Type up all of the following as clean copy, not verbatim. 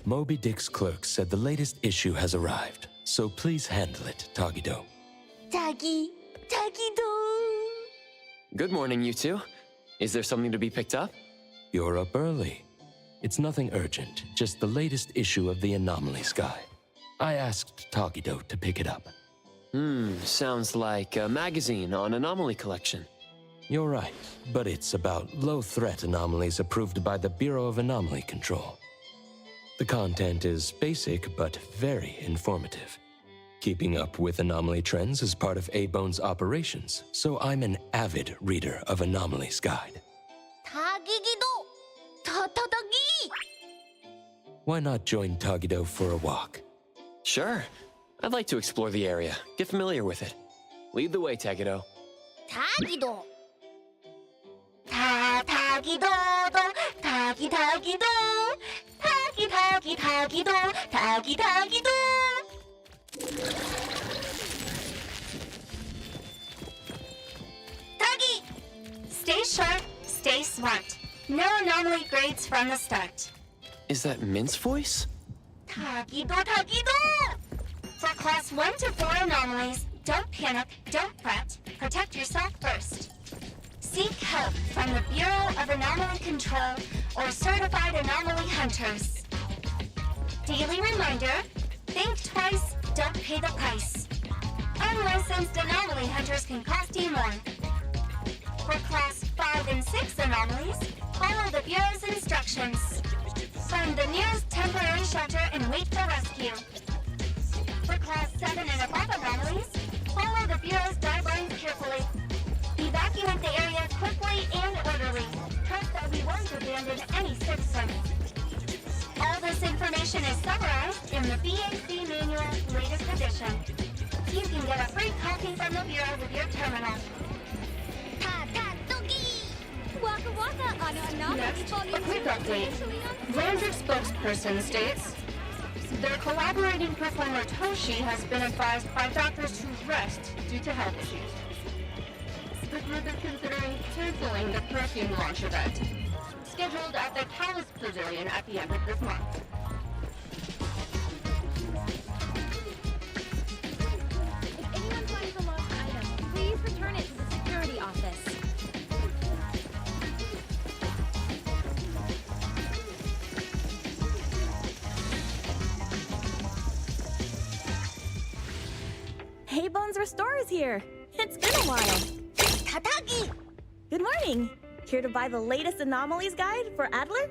Moby Dick's clerk said the latest issue has arrived, so please handle it, Tagido. Tagido. Good morning, you two. Is there something to be picked up? You're up early. It's nothing urgent, just the latest issue of the Anomalies Guide. I asked Tagido to pick it up. Sounds like a magazine on anomaly collection. You're right, but it's about low-threat anomalies approved by the Bureau of Anomaly Control. The content is basic, but very informative. Keeping up with anomaly trends is part of A-Bone's operations, so I'm an avid reader of Anomalies Guide. Tagido. Tatagi. Why not join Tagido for a walk? Sure. I'd like to explore the area, get familiar with it. Lead the way, Tagido. Tagido. Tagido. Tagido. Tagido. Tagido. Tagi! Stay sharp, stay smart. No anomaly grades from the start. Is that Mint's voice? Tagido. For class 1 to 4 anomalies, don't panic, don't fret. Protect yourself first. Seek help from the Bureau of Anomaly Control or certified anomaly hunters. Daily reminder, think twice, don't pay the price. Unlicensed anomaly hunters can cost you more. For class 5 and 6 anomalies, follow the Bureau's instructions. Find the nearest temporary shelter and wait for rescue. For class 7 and above anomalies, follow the Bureau's guidelines carefully. Evacuate the area quickly and orderly. Trust that we won't abandon any citizen. All this information is summarized in the BAC Manual latest edition. You can get a free copy from the Bureau with your terminal. Waka waka on anomaly. Next, a quick update. Ryzen spokesperson states, their collaborating performer Toshi has been advised by doctors to rest due to health issues. The group is considering canceling the perfume launch event, scheduled at the Callus Pavilion at the end of this month. If anyone finds a lost item, please return it to the security office. Hey, Bones Restore is here. It's been a while. Tatagi! Good morning. Here to buy the latest Anomalies Guide for Adler?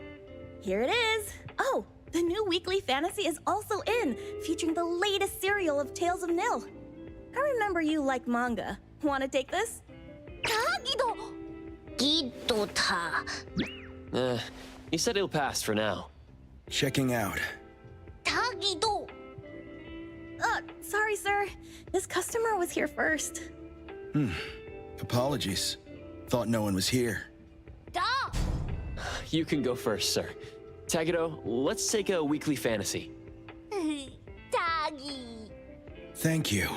Here it is. Oh, the new weekly fantasy is also in, featuring the latest serial of Tales of Nil. I remember you like manga. Want to take this? Tagido! Gidota. You said it'll pass for now. Checking out. Tagido! Sorry, sir. This customer was here first. Apologies. Thought no one was here. Da! You can go first, sir. Tagido, let's take a weekly fantasy. Tagi! Thank you.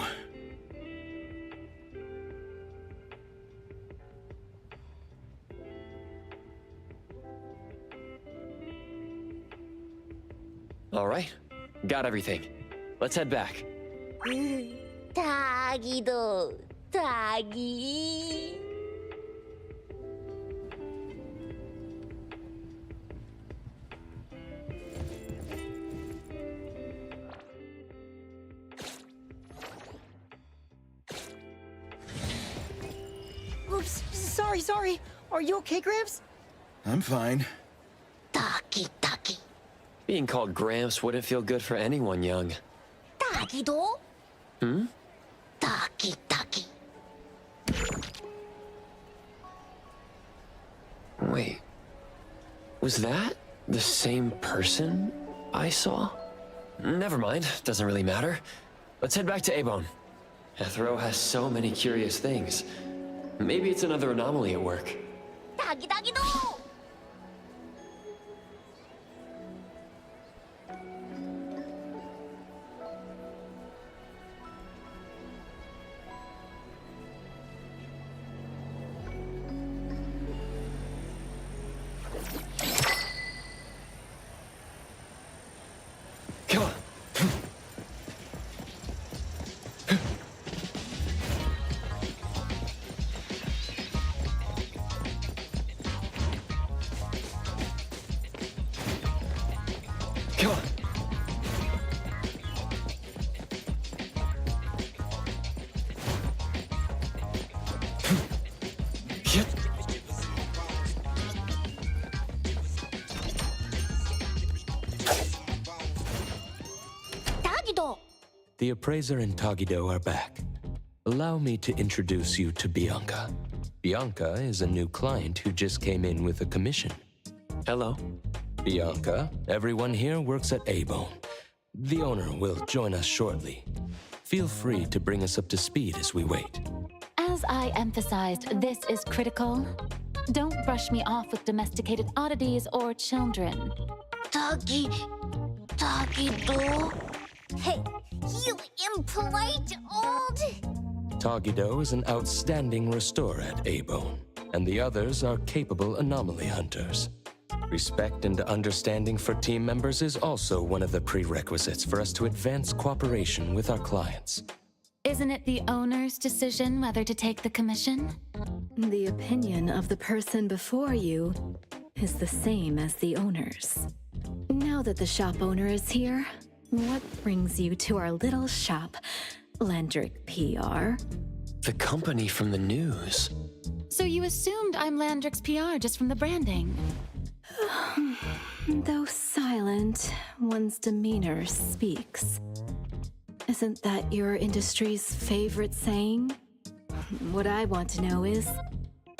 All right, got everything. Let's head back. Tagido! Tagi! Oops, sorry. Are you okay, Gramps? I'm fine. Taki. Being called Gramps wouldn't feel good for anyone young. Tagido? Hmm? Taki. Wait, was that the same person I saw? Never mind, doesn't really matter. Let's head back to A-Bone. Ethro has so many curious things. Maybe it's another anomaly at work. Tagido! Come on. The appraiser and Tagido are back. Allow me to introduce you to Bianca. Bianca is a new client who just came in with a commission. Hello. Bianca, everyone here works at A-Bone. The owner will join us shortly. Feel free to bring us up to speed as we wait. As I emphasized, this is critical. Don't brush me off with domesticated oddities or children. Tagido. Hey, you impolite old... Tagido is an outstanding restorer at A-Bone, and the others are capable anomaly hunters. Respect and understanding for team members is also one of the prerequisites for us to advance cooperation with our clients. Isn't it the owner's decision whether to take the commission? The opinion of the person before you is the same as the owner's. Now that the shop owner is here, what brings you to our little shop, Landrick PR? The company from the news. So you assumed I'm Landrick's PR just from the branding? Though silent, one's demeanor speaks. Isn't that your industry's favorite saying? What I want to know is,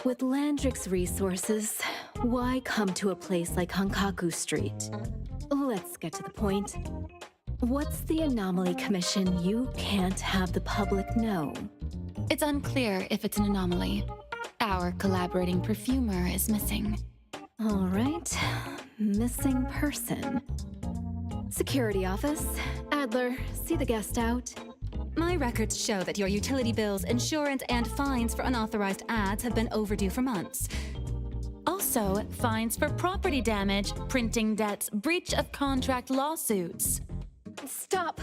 with Landrick's resources, why come to a place like Hankaku Street? Let's get to the point. What's the anomaly commission you can't have the public know? It's unclear if it's an anomaly. Our collaborating perfumer is missing. All right, missing person. Security office. Adler, see the guest out. My records show that your utility bills, insurance, and fines for unauthorized ads have been overdue for months. Also, fines for property damage, printing debts, breach of contract lawsuits. Stop!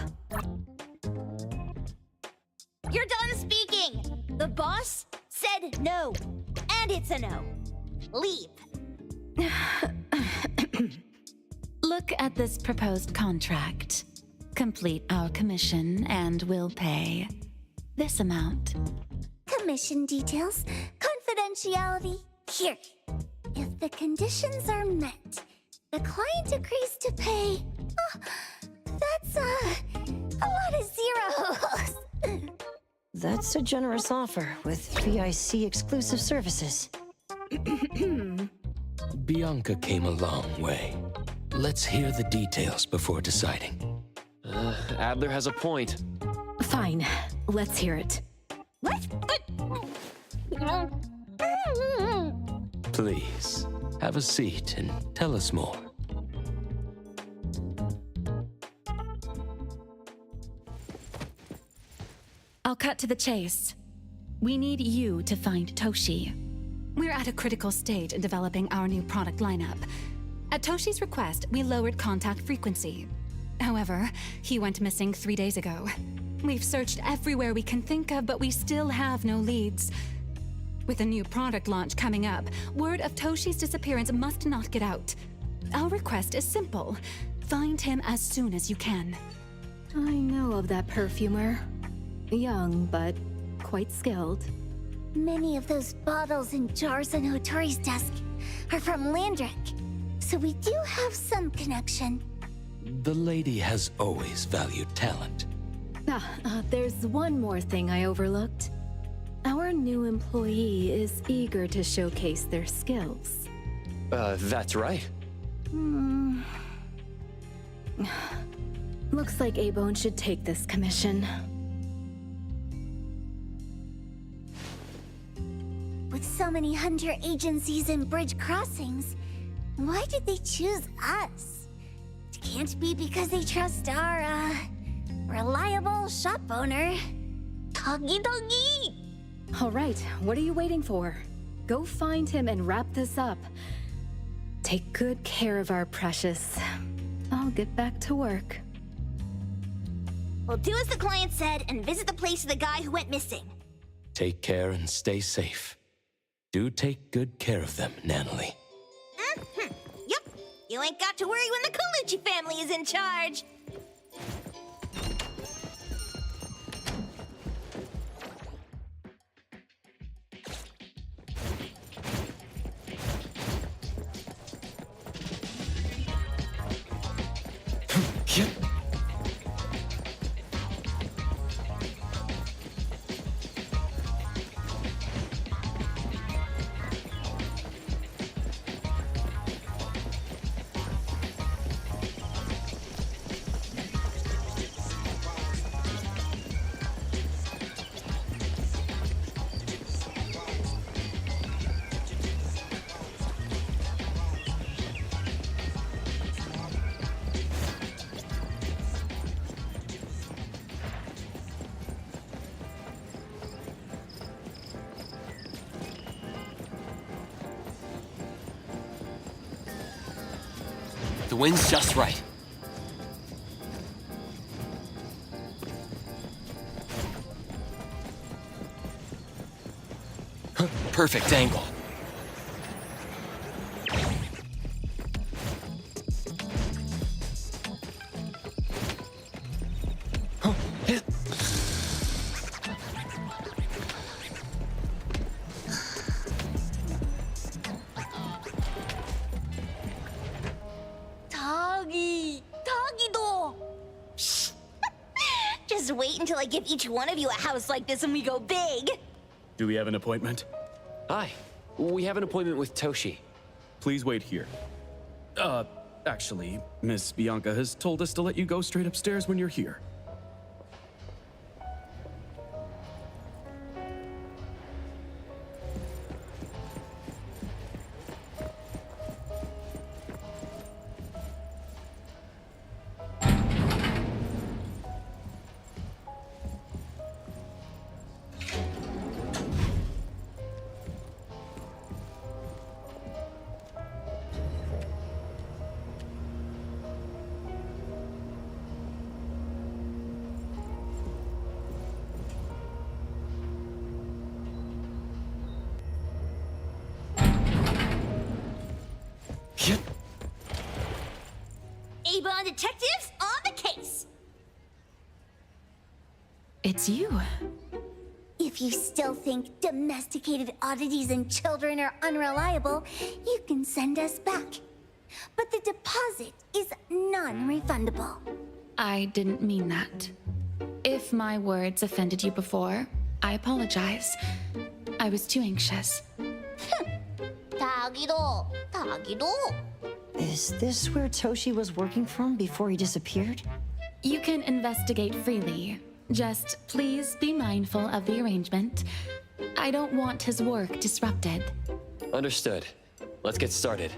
You're done speaking! The boss said no. And it's a no. Leave. Look at this proposed contract. Complete our commission and we'll pay this amount. Commission details, confidentiality. Here. If the conditions are met, the client agrees to pay. Oh, that's a lot of zeros. That's a generous offer with VIC exclusive services. Bianca came a long way. Let's hear the details before deciding. Adler has a point. Fine, let's hear it. What? Please, have a seat and tell us more. I'll cut to the chase. We need you to find Toshi. We're at a critical stage in developing our new product lineup. At Toshi's request, we lowered contact frequency. However, he went missing 3 days ago. We've searched everywhere we can think of, but we still have no leads. With a new product launch coming up, word of Toshi's disappearance must not get out. Our request is simple. Find him as soon as you can. I know of that perfumer. Young, but quite skilled. Many of those bottles and jars on Hotori's desk are from Landrick, so we do have some connection. The lady has always valued talent. There's one more thing I overlooked. Our new employee is eager to showcase their skills. That's right. Looks like A-Bone should take this commission. With so many hunter agencies and bridge crossings, why did they choose us? It can't be because they trust our, reliable shop owner. Togi. All right, what are you waiting for? Go find him and wrap this up. Take good care of our precious. I'll get back to work. We'll do as the client said and visit the place of the guy who went missing. Take care and stay safe. Do take good care of them, Natalie. Yep. You ain't got to worry when the Colucci family is in charge. The wind's just right. Perfect angle. Just wait until I give each one of you a house like this and we go big. Do we have an appointment? Hi. We have an appointment with Toshi. Please wait here. Actually, Miss Bianca has told us to let you go straight upstairs when you're here. Avon detectives on the case. It's you. If you still think domesticated oddities and children are unreliable, you can send us back. But the deposit is non-refundable. I didn't mean that. If my words offended you before, I apologize. I was too anxious. 다기도. Is this where Toshi was working from before he disappeared? You can investigate freely. Just please be mindful of the arrangement. I don't want his work disrupted. Understood. Let's get started.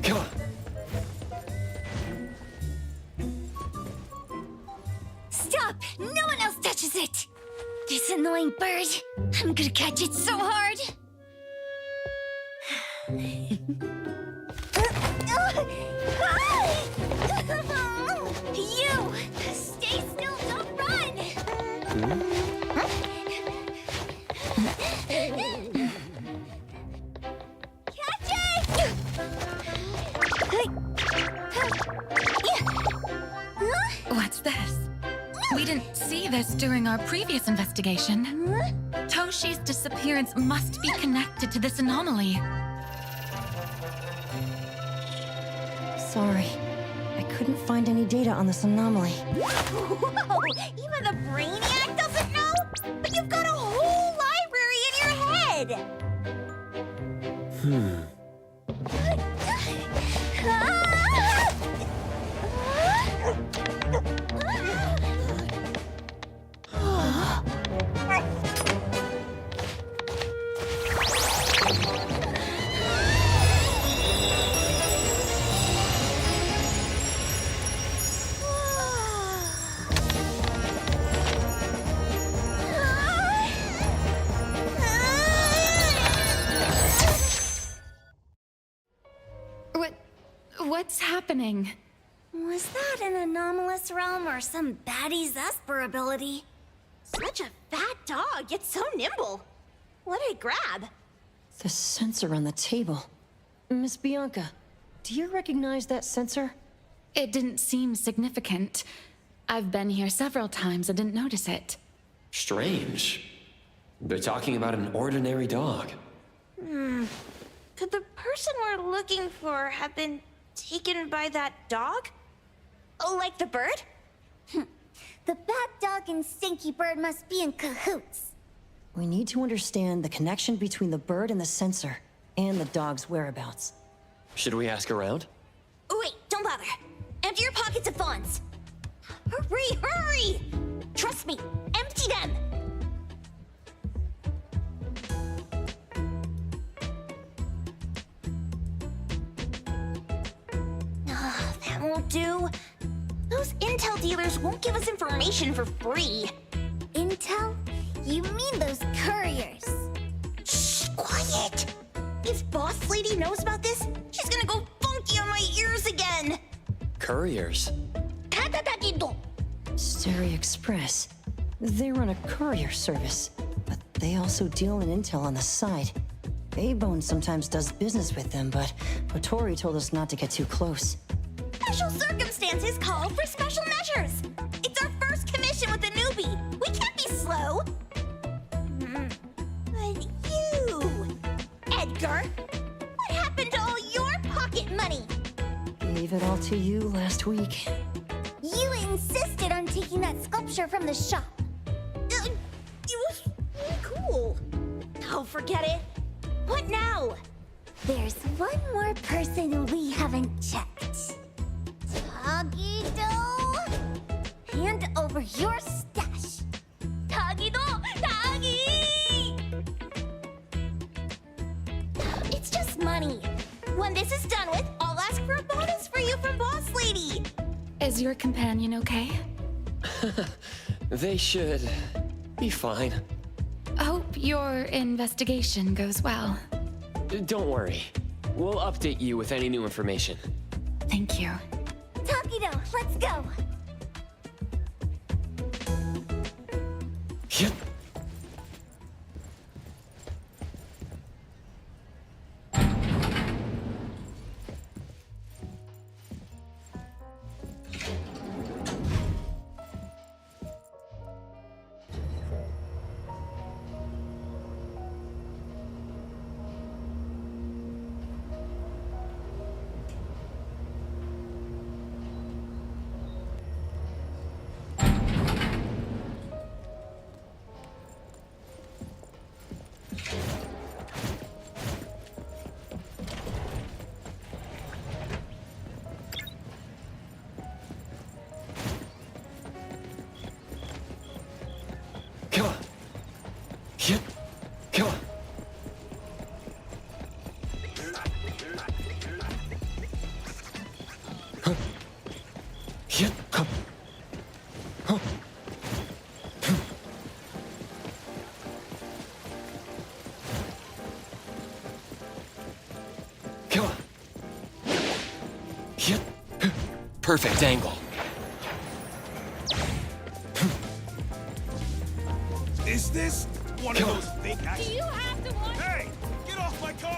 Come on. Stop! No one else touches it! This annoying bird. I'm gonna catch it so hard. didn't see this during our previous investigation. Toshi's disappearance must be connected to this anomaly. Sorry. I couldn't find any data on this anomaly. Whoa! Even the brainiac doesn't know? But you've got a whole library in your head! What's happening? Was that an anomalous realm or some baddie's Esper ability? Such a fat dog, yet so nimble. What did it grab? The sensor on the table. Miss Bianca, do you recognize that sensor? It didn't seem significant. I've been here several times and didn't notice it. Strange. They're talking about an ordinary dog. Could the person we're looking for have been taken by that dog? Oh, like the bird? The bad dog and stinky bird must be in cahoots. We need to understand the connection between the bird and the sensor, and the dog's whereabouts. Should we ask around? Wait, don't bother. Empty your pockets of funds. Hurry, hurry! Trust me, empty them! That won't do. Those intel dealers won't give us information for free. Intel? You mean those couriers? Shh, quiet! If Boss Lady knows about this, she's gonna go funky on my ears again! Couriers? Stereo Express. They run a courier service, but they also deal in intel on the side. A-Bone sometimes does business with them, but Otori told us not to get too close. Special circumstances call for special measures. It's our first commission with a newbie. We can't be slow. But you, Edgar, what happened to all your pocket money? Gave it all to you last week. You insisted on taking that sculpture from the shop. It was really cool. Oh, forget it. What now? There's one more person we haven't checked. Tagido! Hand over your stash! Tagido! Tagi! It's just money. When this is done with, I'll ask for a bonus for you from Boss Lady! Is your companion okay? They should be fine. Hope your investigation goes well. Don't worry. We'll update you with any new information. Thank you. Tagido, let's go! Yep. Come on. Yep. Come on. Huh. Yep. Come. Huh. Come on. Yep. Perfect angle. Is this one of those fake acts? Do you have to watch? Hey! Get off my car!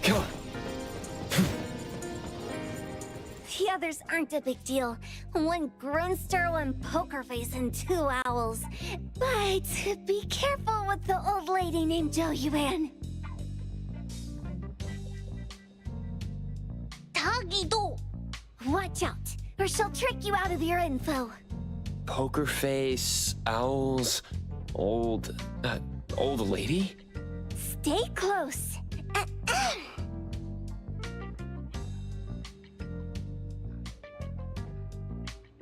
Come on. others aren't a big deal. One Grunster, one poker face, and 2 owls. But be careful with the old lady named Jo Yuan. Tagido! Watch out, or she'll trick you out of your info. Poker face, owls, old lady? Stay close.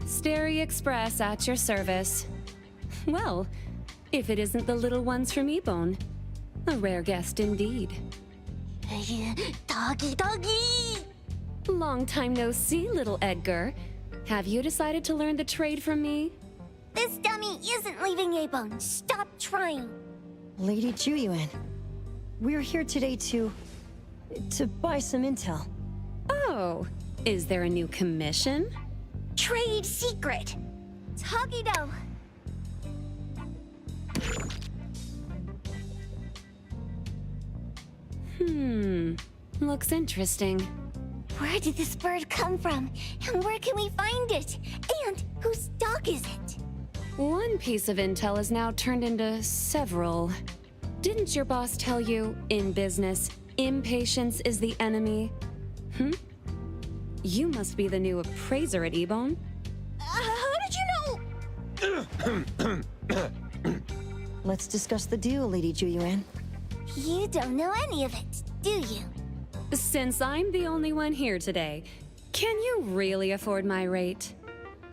Starry Express at your service. Well, if it isn't the little ones from Ebone. A rare guest indeed. Doggy! Long time no see, little Edgar. Have you decided to learn the trade from me? This dummy isn't leaving Ebone. Stop trying. Lady Juyuan, we're here today to buy some intel. Oh, is there a new commission? Trade secret. Tagido. Looks interesting. Where did this bird come from? And where can we find it? And whose dog is it? One piece of intel is now turned into several. Didn't your boss tell you, in business, impatience is the enemy? You must be the new appraiser at Ebone. How did you know? Let's discuss the deal, Lady Juyuan. You don't know any of it, do you? Since I'm the only one here today, can you really afford my rate?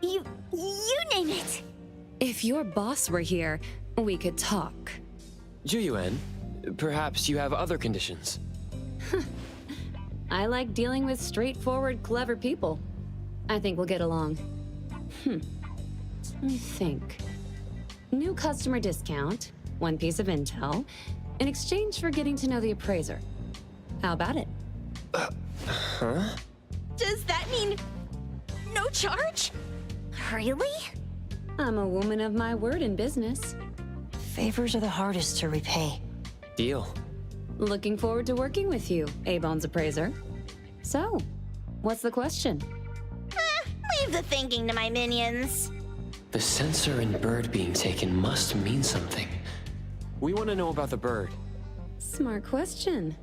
You name it. If your boss were here, we could talk. Juyuan, perhaps you have other conditions. I like dealing with straightforward, clever people. I think we'll get along. Let me think. New customer discount, one piece of intel, in exchange for getting to know the appraiser. How about it? Does that mean no charge? Really? I'm a woman of my word in business. Favors are the hardest to repay. Deal. Looking forward to working with you, Abone's appraiser. So, what's the question? Leave the thinking to my minions. The sensor and bird being taken must mean something. We want to know about the bird. Smart question.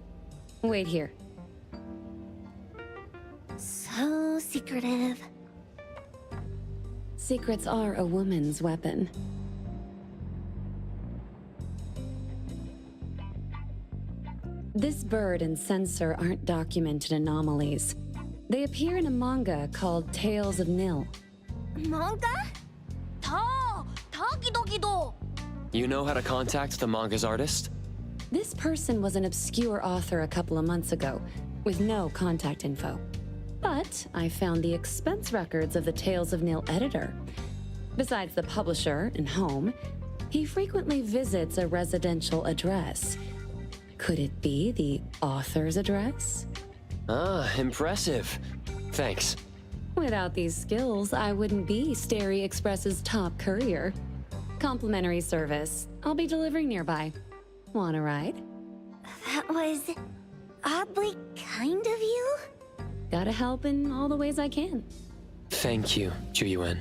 Wait here. So secretive. Secrets are a woman's weapon. This bird and sensor aren't documented anomalies. They appear in a manga called Tales of Nil. Manga? Tagido. You know how to contact the manga's artist? This person was an obscure author a couple of months ago, with no contact info. But I found the expense records of the Tales of Nil editor. Besides the publisher and home, he frequently visits a residential address. Could it be the author's address? Ah, impressive. Thanks. Without these skills, I wouldn't be Starry Express's top courier. Complimentary service. I'll be delivering nearby. Want a ride? That was oddly kind of you. Gotta help in all the ways I can. Thank you, Juyuan.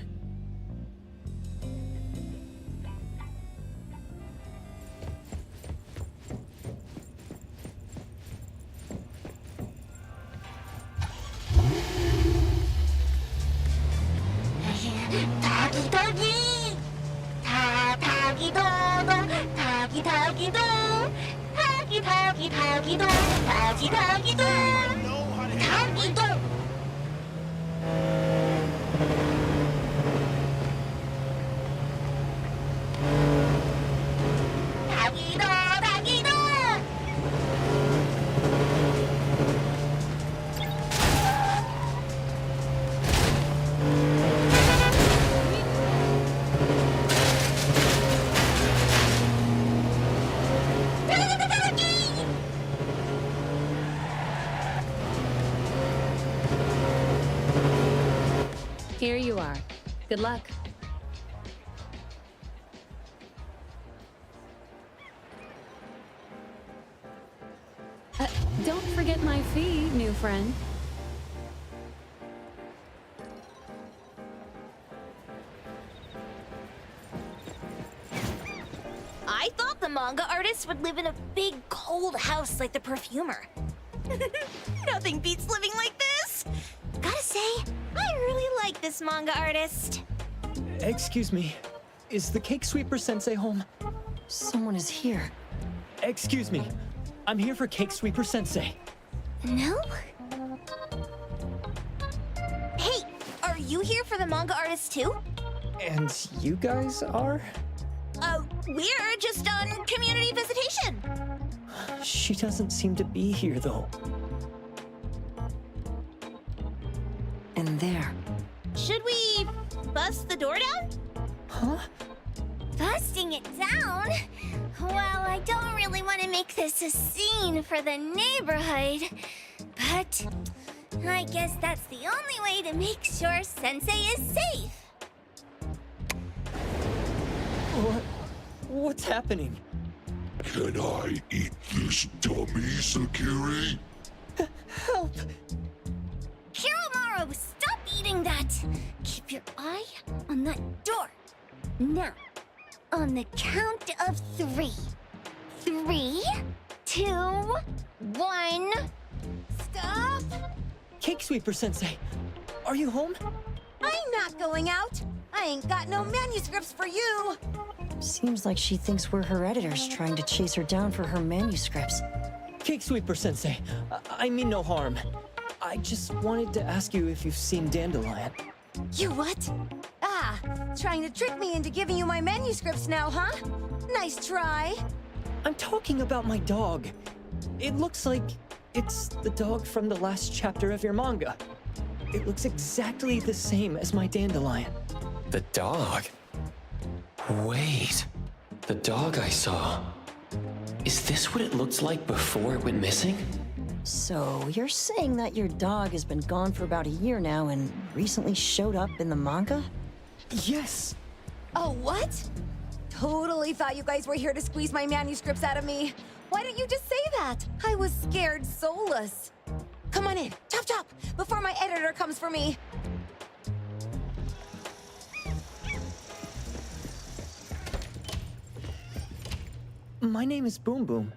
Here you are. Good luck. Don't forget my fee, new friend. thought the manga artist would live in a big, cold house like the perfumer. Nothing beats living like this! Gotta say, I really like this manga artist. Excuse me. Is the Cake Sweeper Sensei home? Someone is here. Excuse me. I'm here for Cake Sweeper Sensei. No? Hey, are you here for the manga artist too? And you guys are? We're just on community visitation. She doesn't seem to be here, though. And there. Should we bust the door down? Huh? Busting it down? Well, I don't really want to make this a scene for the neighborhood, but I guess that's the only way to make sure Sensei is safe. What's happening? Can I eat this dummy, Sakiri? Help! Hiromaru, stop eating that! Keep your eye on that door. Now, on the count of 3. 3, 2, 1. Stop! Cake Sweeper Sensei, are you home? I'm not going out. I ain't got no manuscripts for you. Seems like she thinks we're her editors trying to chase her down for her manuscripts. Cake Sweeper Sensei, I mean no harm. I just wanted to ask you if you've seen Dandelion. You what? Ah, trying to trick me into giving you my manuscripts now, huh? Nice try. I'm talking about my dog. It looks like it's the dog from the last chapter of your manga. It looks exactly the same as my Dandelion. The dog? Wait. The dog I saw. Is this what it looked like before it went missing? So, you're saying that your dog has been gone for about a year now and recently showed up in the manga? Yes! Oh, what? Totally thought you guys were here to squeeze my manuscripts out of me. Why didn't you just say that? I was scared soulless. Come on in, chop chop, before my editor comes for me. My name is Boom Boom,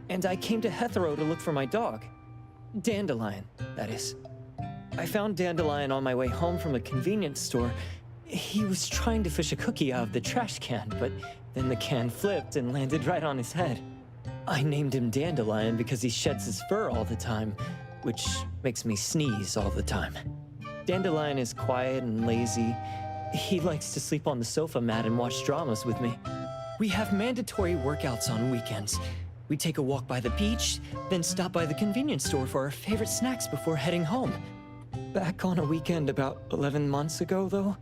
and I came to Hesperia to look for my dog. Dandelion, that is. I found Dandelion on my way home from a convenience store. He was trying to fish a cookie out of the trash can, but then the can flipped and landed right on his head. I named him Dandelion because he sheds his fur all the time, which makes me sneeze all the time. Dandelion is quiet and lazy. He likes to sleep on the sofa mat and watch dramas with me. We have mandatory workouts on weekends. We take a walk by the beach, then stop by the convenience store for our favorite snacks before heading home. Back on a weekend about 11 months ago, though,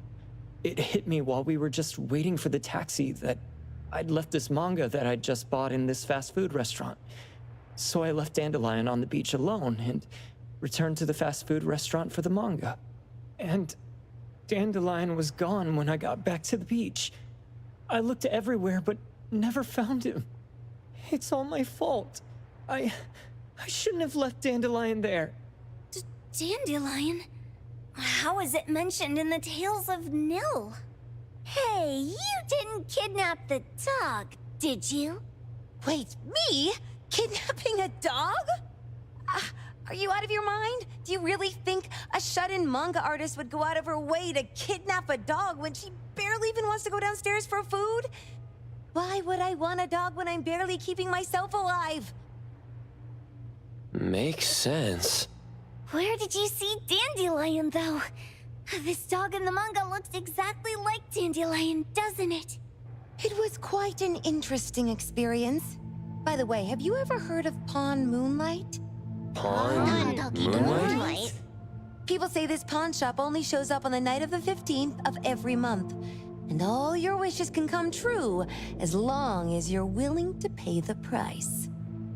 it hit me while we were just waiting for the taxi that I'd left this manga that I'd just bought in this fast food restaurant. So I left Dandelion on the beach alone and returned to the fast food restaurant for the manga. And Dandelion was gone when I got back to the beach. I looked everywhere, but never found him. It's all my fault. I shouldn't have left Dandelion there. Dandelion? How is it mentioned in the Tales of Nil? Hey, you didn't kidnap the dog, did you? Wait, me? Kidnapping a dog? Are you out of your mind? Do you really think a shut-in manga artist would go out of her way to kidnap a dog when she barely even wants to go downstairs for food? Why would I want a dog when I'm barely keeping myself alive? Makes sense. Where did you see Dandelion, though? This dog in the manga looks exactly like Dandelion, doesn't it? It was quite an interesting experience. By the way, have you ever heard of Pawn Moonlight? Pawn Moonlight? People say this pawn shop only shows up on the night of the 15th of every month. And all your wishes can come true as long as you're willing to pay the price.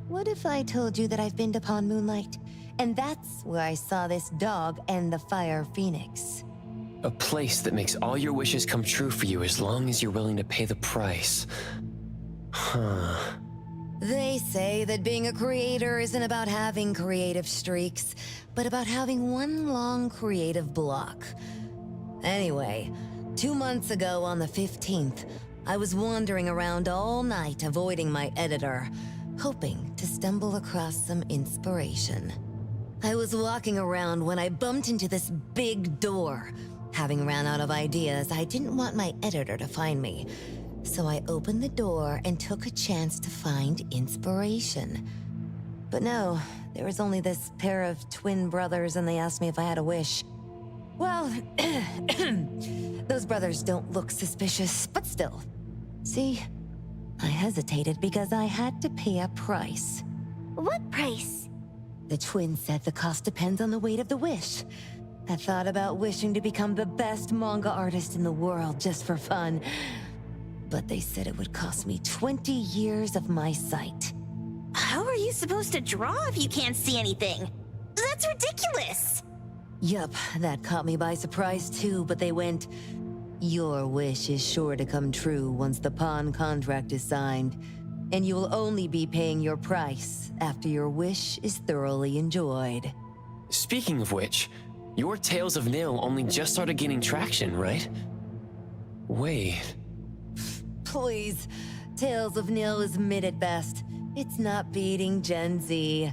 What if I told you that I've been to Pawn Moonlight? And that's where I saw this dog and the Fire Phoenix. A place that makes all your wishes come true for you as long as you're willing to pay the price. Huh. They say that being a creator isn't about having creative streaks, but about having one long creative block. Anyway, 2 months ago on the 15th, I was wandering around all night, avoiding my editor, hoping to stumble across some inspiration. I was walking around when I bumped into this big door. Having ran out of ideas, I didn't want my editor to find me. So I opened the door and took a chance to find inspiration. But no, there was only this pair of twin brothers and they asked me if I had a wish. Well, those brothers don't look suspicious, but still. See, I hesitated because I had to pay a price. What price? The twins said the cost depends on the weight of the wish. I thought about wishing to become the best manga artist in the world just for fun. But they said it would cost me 20 years of my sight. How are you supposed to draw if you can't see anything? That's ridiculous! Yup, that caught me by surprise too, but they went, "Your wish is sure to come true once the pawn contract is signed, and you will only be paying your price after your wish is thoroughly enjoyed." Speaking of which, your Tales of Nil only just started gaining traction, right? Wait. Please, Tales of Nil is mid at best. It's not beating Gen Z.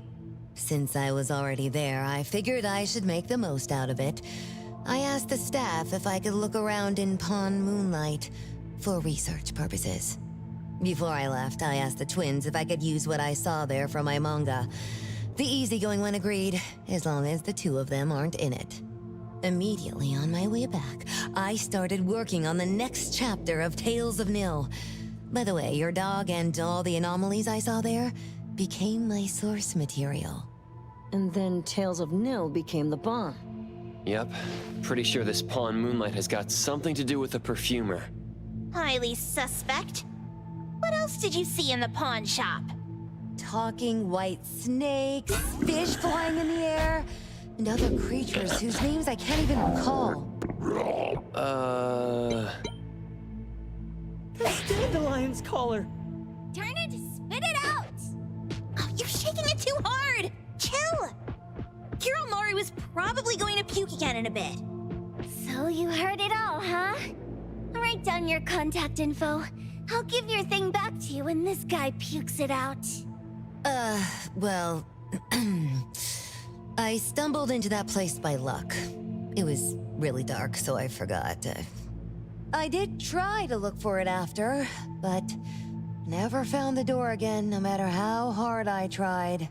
Since I was already there, I figured I should make the most out of it. I asked the staff if I could look around in Pawn Moonlight for research purposes. Before I left, I asked the twins if I could use what I saw there for my manga. The easygoing one agreed, as long as the two of them aren't in it. Immediately on my way back, I started working on the next chapter of Tales of Nil. By the way, your dog and all the anomalies I saw there became my source material. And then Tales of Nil became the bomb. Yep. Pretty sure this Pawn Moonlight has got something to do with the perfumer. Highly suspect. What else did you see in the pawn shop? Talking white snakes, fish flying in the air, and other creatures whose names I can't even recall. That's Dandelion's collar! Turn it, spit it out! Oh, you're shaking it too hard! Chill! Kiromaru is probably going to puke again in a bit. So you heard it all, huh? I'll write down your contact info. I'll give your thing back to you when this guy pukes it out. Well, I stumbled into that place by luck. It was really dark, so I forgot. I did try to look for it after, but never found the door again, no matter how hard I tried.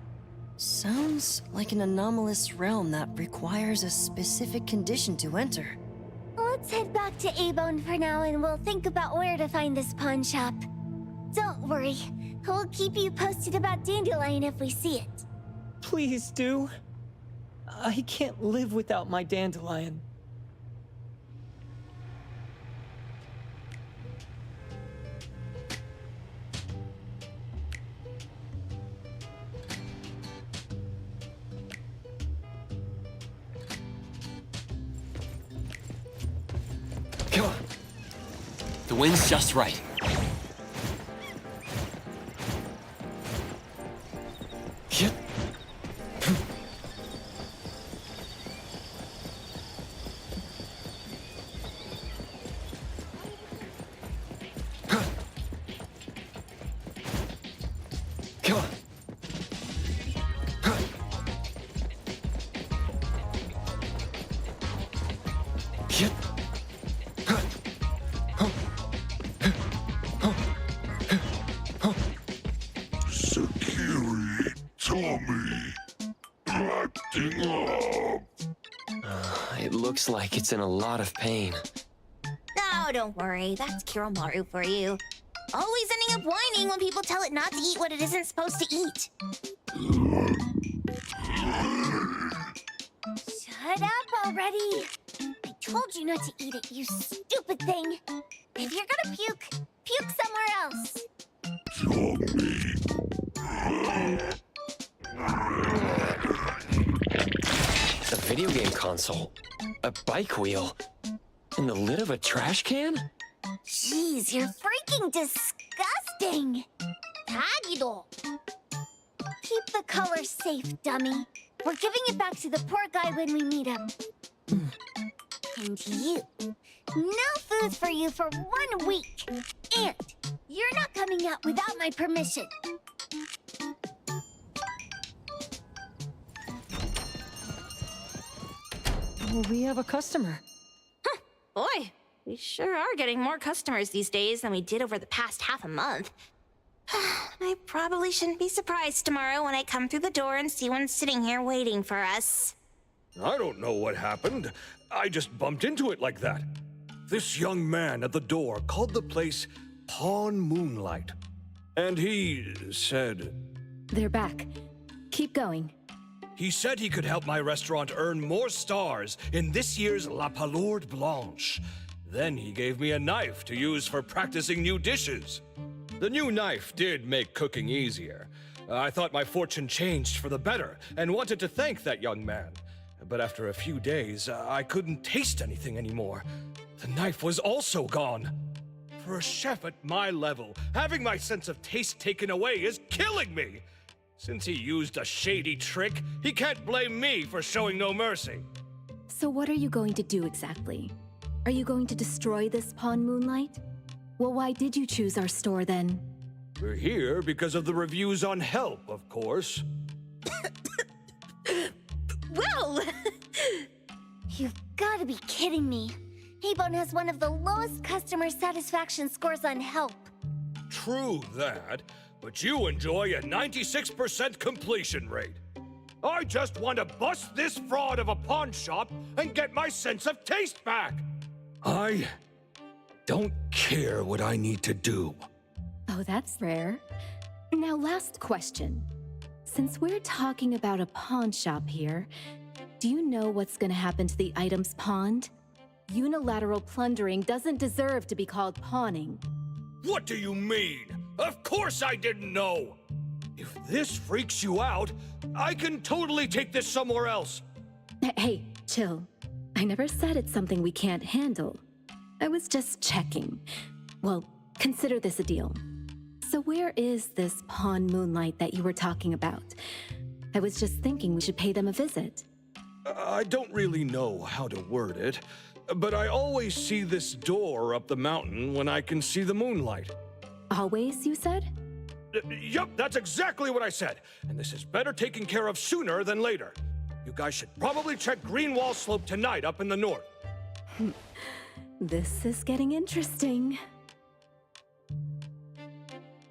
Sounds like an anomalous realm that requires a specific condition to enter. Let's head back to A-Bone for now and we'll think about where to find this pawn shop. Don't worry, we'll keep you posted about Dandelion if we see it. Please do. I can't live without my Dandelion. Come on. The wind's just right. Yep. Come on. Yep. Sakiri, Tommy, acting up. It looks like it's in a lot of pain. Oh, don't worry, that's Kiromaru for you. Always ending up whining when people tell it not to eat what it isn't supposed to eat. Shut up already! I told you not to eat it, you stupid thing! If you're gonna puke, puke somewhere else! A video game console, a bike wheel, and the lid of a trash can? Jeez, you're freaking disgusting! Tagido! Keep the color safe, dummy. We're giving it back to the poor guy when we meet him. talking to you. No food for you for 1 week. And you're not coming out without my permission. We have a customer. Boy, we sure are getting more customers these days than we did over the past half a month. I probably shouldn't be surprised tomorrow when I come through the door and see one sitting here waiting for us. I don't know what happened. I just bumped into it like that. This young man at the door called the place Pawn Moonlight. And he said... They're back. Keep going. He said he could help my restaurant earn more stars in this year's La Palourde Blanche. Then he gave me a knife to use for practicing new dishes. The new knife did make cooking easier. I thought my fortune changed for the better and wanted to thank that young man. But after a few days, I couldn't taste anything anymore. The knife was also gone. For a chef at my level, having my sense of taste taken away is killing me. Since he used a shady trick, he can't blame me for showing no mercy. So what are you going to do exactly? Are you going to destroy this Pawn Moonlight? Well, why did you choose our store then? We're here because of the reviews on Help, of course. Well! You've gotta be kidding me. Haybone has one of the lowest customer satisfaction scores on Help. True that, but you enjoy a 96% completion rate. I just want to bust this fraud of a pawn shop and get my sense of taste back. I don't care what I need to do. Oh, that's rare. Now, last question. Since we're talking about a pawn shop here, do you know what's gonna happen to the items pawned? Unilateral plundering doesn't deserve to be called pawning. What do you mean? Of course I didn't know! If this freaks you out, I can totally take this somewhere else. Hey, chill. I never said it's something we can't handle. I was just checking. Well, consider this a deal. So where is this Pawn Moonlight that you were talking about? I was just thinking we should pay them a visit. I don't really know how to word it, but I always see this door up the mountain when I can see the moonlight. Always, you said? Yup, that's exactly what I said. And this is better taken care of sooner than later. You guys should probably check Greenwall Slope tonight up in the north. This is getting interesting.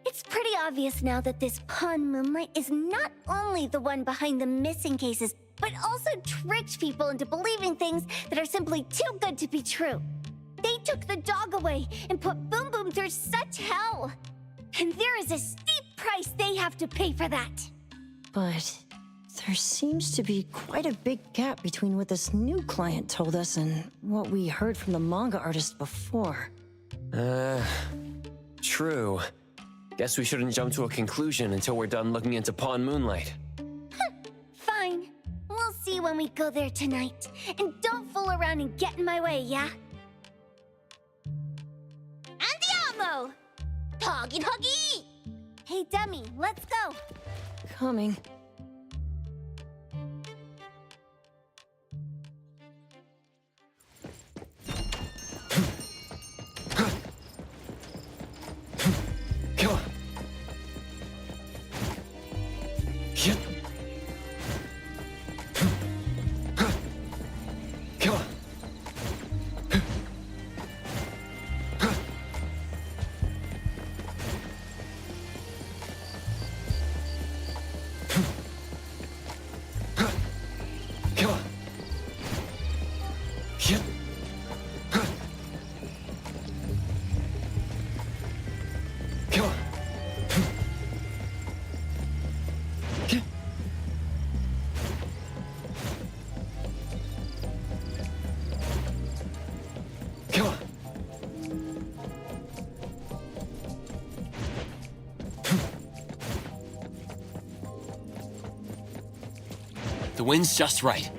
It's pretty obvious now that this Pawn Moonlight is not only the one behind the missing cases, but also tricked people into believing things that are simply too good to be true. They took the dog away and put Boom Boom through such hell. And there is a steep price they have to pay for that. But there seems to be quite a big gap between what this new client told us and what we heard from the manga artist before. True. Guess we shouldn't jump to a conclusion until we're done looking into Pawn Moonlight. Fine. We'll see when we go there tonight. And don't fool around and get in my way, yeah? Andiamo! Huggy huggy! Hey, Demi, let's go. Coming. The wind's just right.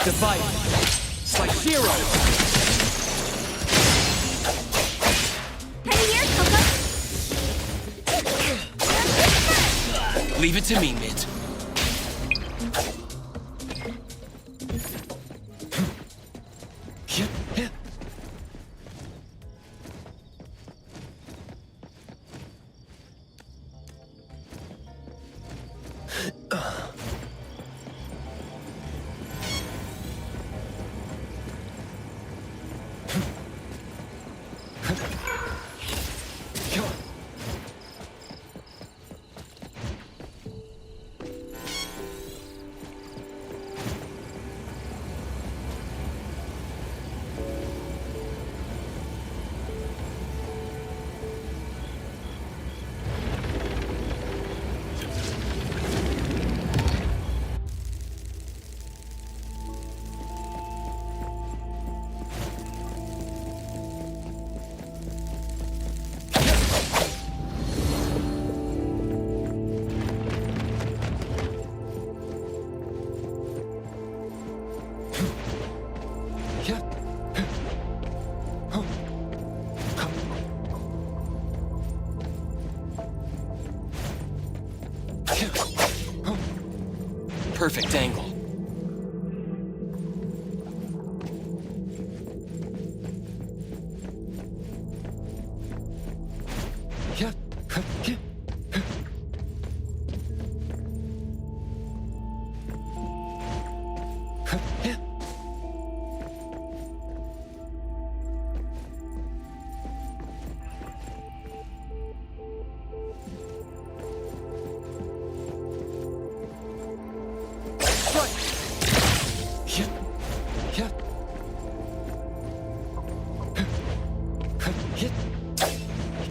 Device. Like zero. Hey here, Coco. Leave it to me, Mint. Perfect angle.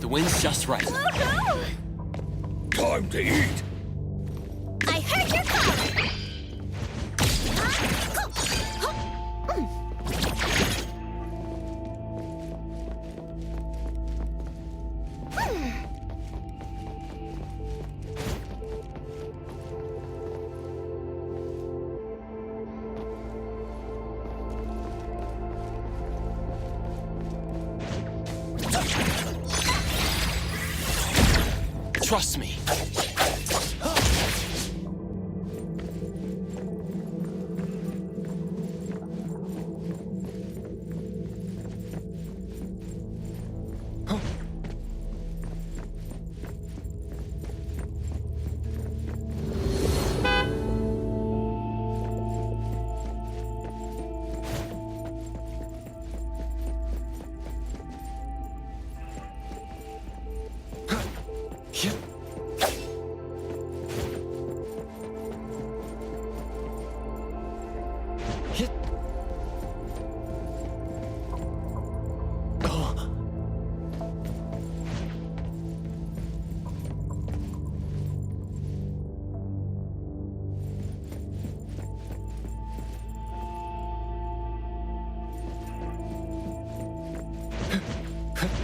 The wind's just right. Woohoo! Time to eat. I heard your call. Trust me.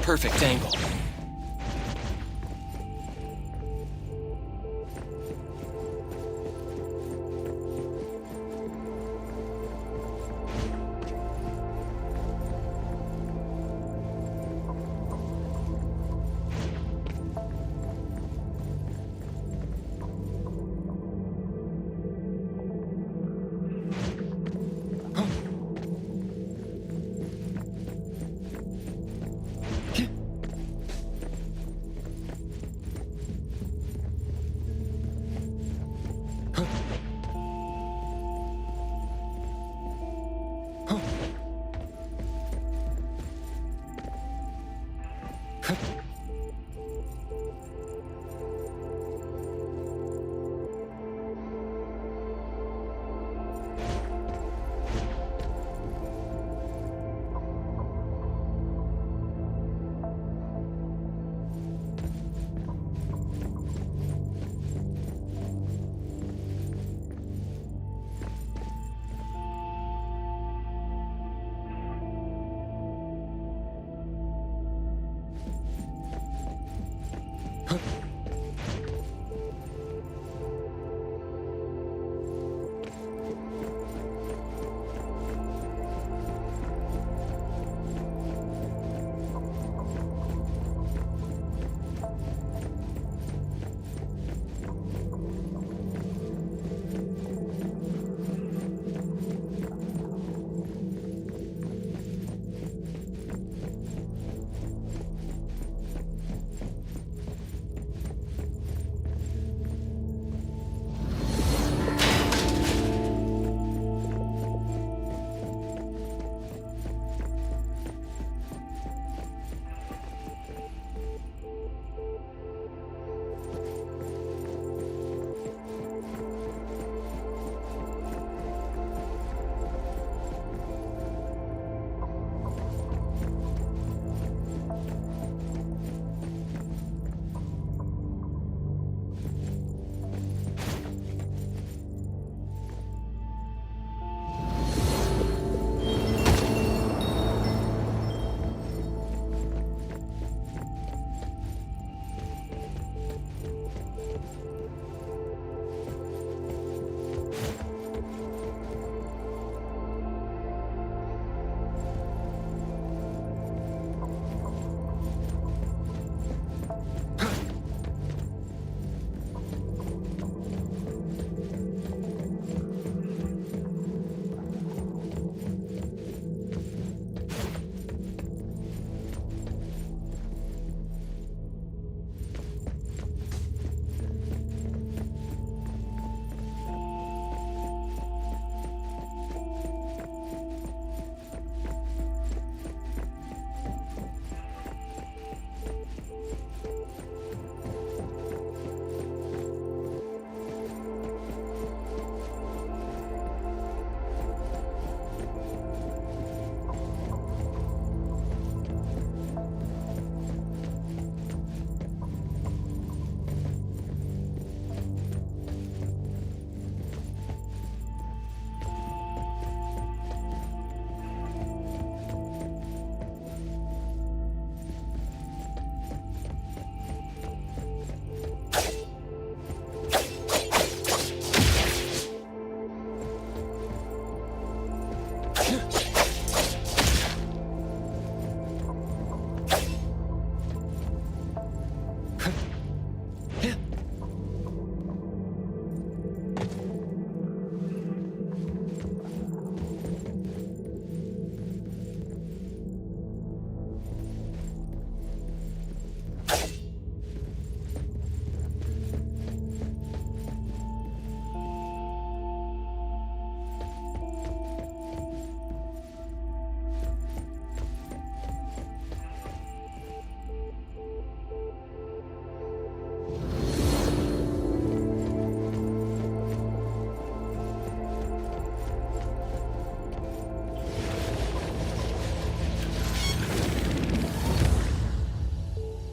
Perfect angle.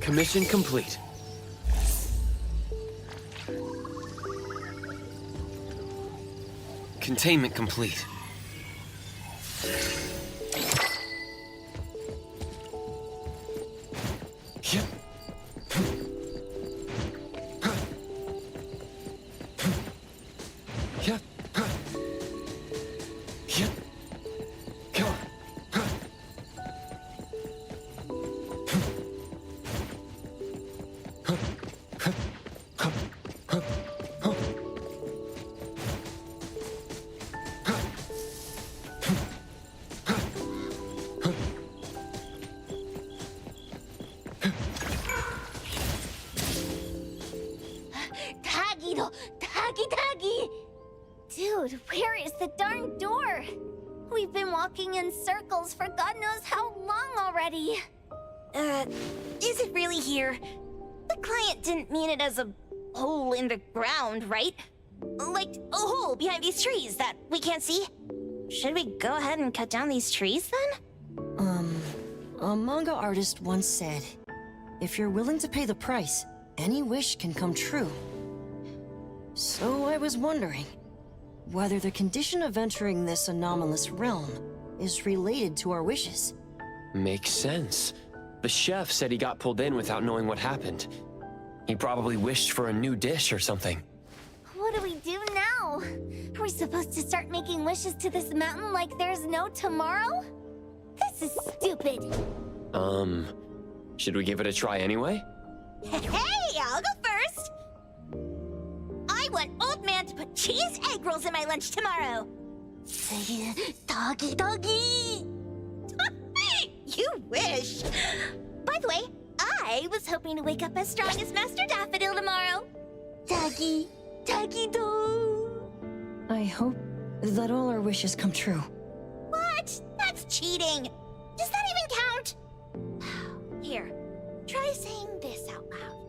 Commission complete. Containment complete. Yep. Yep. Yep. Go. Tagi! Dude, where is the darn door? We've been walking in circles for God knows how long already. Is it really here? The client didn't mean it as a hole in the ground, right? Like a hole behind these trees that we can't see? Should we go ahead and cut down these trees then? A manga artist once said, if you're willing to pay the price, any wish can come true. So I was wondering whether the condition of entering this anomalous realm is related to our wishes. Makes sense. The chef said he got pulled in without knowing what happened. He probably wished for a new dish or something. What do we do now? Are we supposed to start making wishes to this mountain like there's no tomorrow? This is stupid. Should we give it a try anyway? Hey, I'll go first. I want Old Man to put cheese egg rolls in my lunch tomorrow. Doggy. You wish. By the way, I was hoping to wake up as strong as Master Daffodil tomorrow. Doggy do. I hope that all our wishes come true. What? That's cheating. Does that even count? Here, try saying this out loud.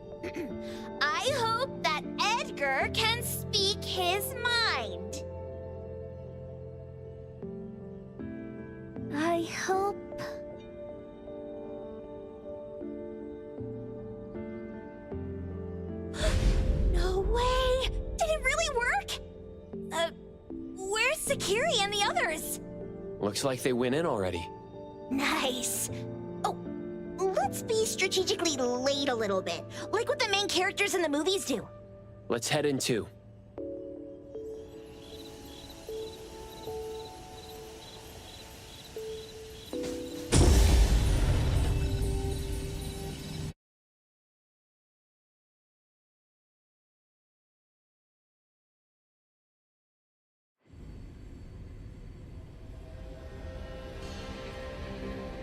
I hope that Edgar can speak his mind. I hope... No way! Did it really work? Where's Saweria and the others? Looks like they went in already. Nice. Oh, let's be strategically late a little bit, like what the main characters in the movies do. Let's head in too.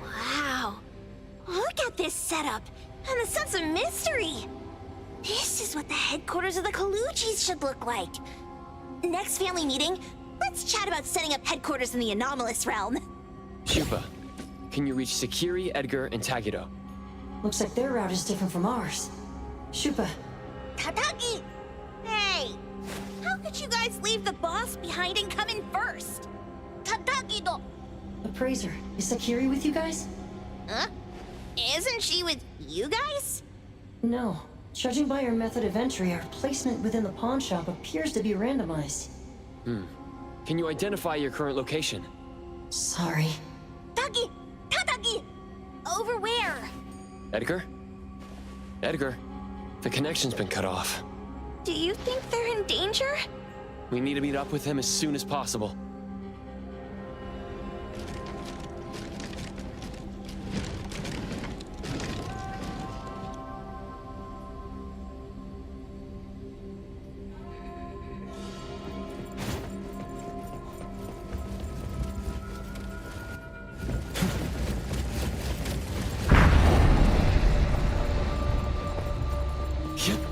Wow. Look at this setup, and the sense of mystery. This is what the headquarters of the Kalujis should look like. Next family meeting, let's chat about setting up headquarters in the anomalous realm. Shupa, can you reach Sakiri, Edgar, and Tagido? Looks like their route is different from ours. Shupa. Tatagi! Hey! How could you guys leave the boss behind and come in first? Tatagi-do! Appraiser, is Sakiri with you guys? Huh? Isn't she with you guys? No. Judging by her method of entry, our placement within the pawn shop appears to be randomized. Can you identify your current location? Sorry. Tatagi! Over where? Edgar? Edgar, the connection's been cut off. Do you think they're in danger? We need to meet up with him as soon as possible. Yep. 「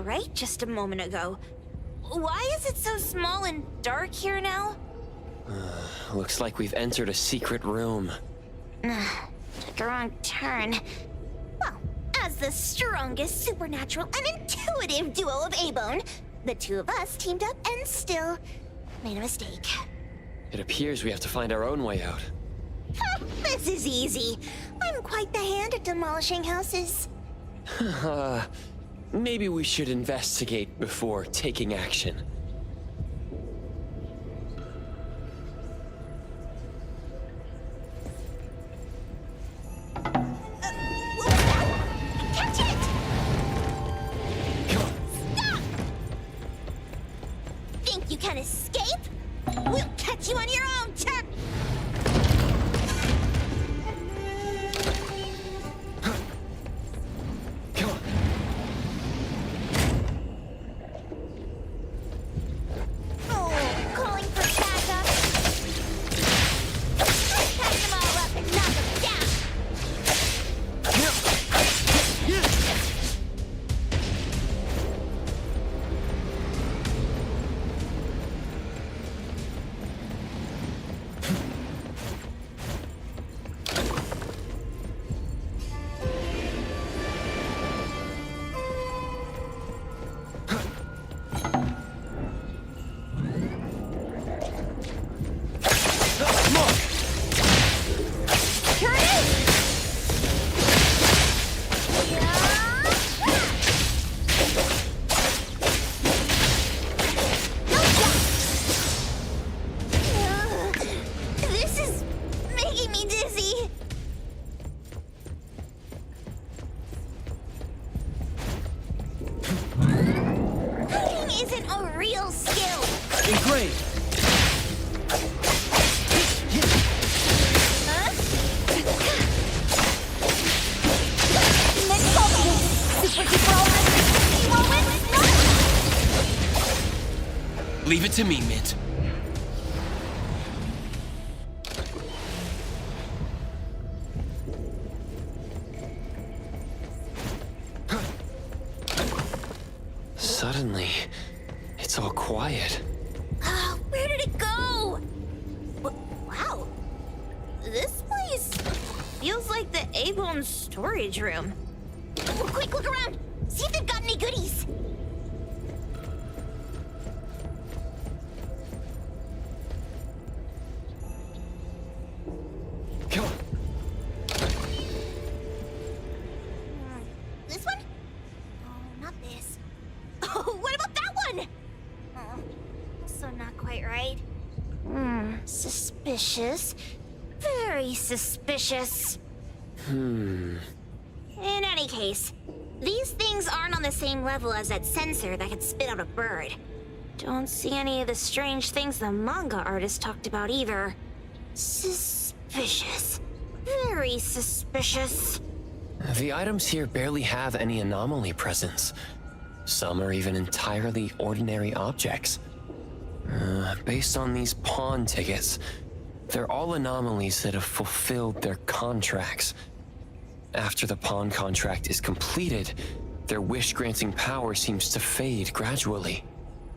right just a moment ago. Why is it so small and dark here now? Looks like we've entered a secret room. Took a wrong turn. Well, as the strongest supernatural and intuitive duo of A-Bone, the two of us teamed up and still made a mistake. It appears we have to find our own way out. This is easy. I'm quite the hand at demolishing houses. Maybe we should investigate before taking action. Catch it! Come on. Stop! Think you can escape? We'll catch you on your own turn! Come on. Oh, calling for backup. Pack them all up and knock them down. This is making me dizzy. Hiding isn't a real skill. Engraved. Huh? Next focus. Super duper ultimate. Leave it to me, Mint. Suddenly, it's all quiet. Where did it go? Wow. This place feels like the A-Bone storage room. Quick, look around. See if they've got any goodies. Come on. This one? Oh, not this. Oh, what about that one? Oh, also not quite right. Suspicious. Very suspicious. In any case, these things aren't on the same level as that sensor that could spit out a bird. Don't see any of the strange things the manga artist talked about either. Suspicious. Very suspicious. The items here barely have any anomaly presence. Some are even entirely ordinary objects. Based on these pawn tickets, they're all anomalies that have fulfilled their contracts. After the pawn contract is completed, their wish-granting power seems to fade gradually.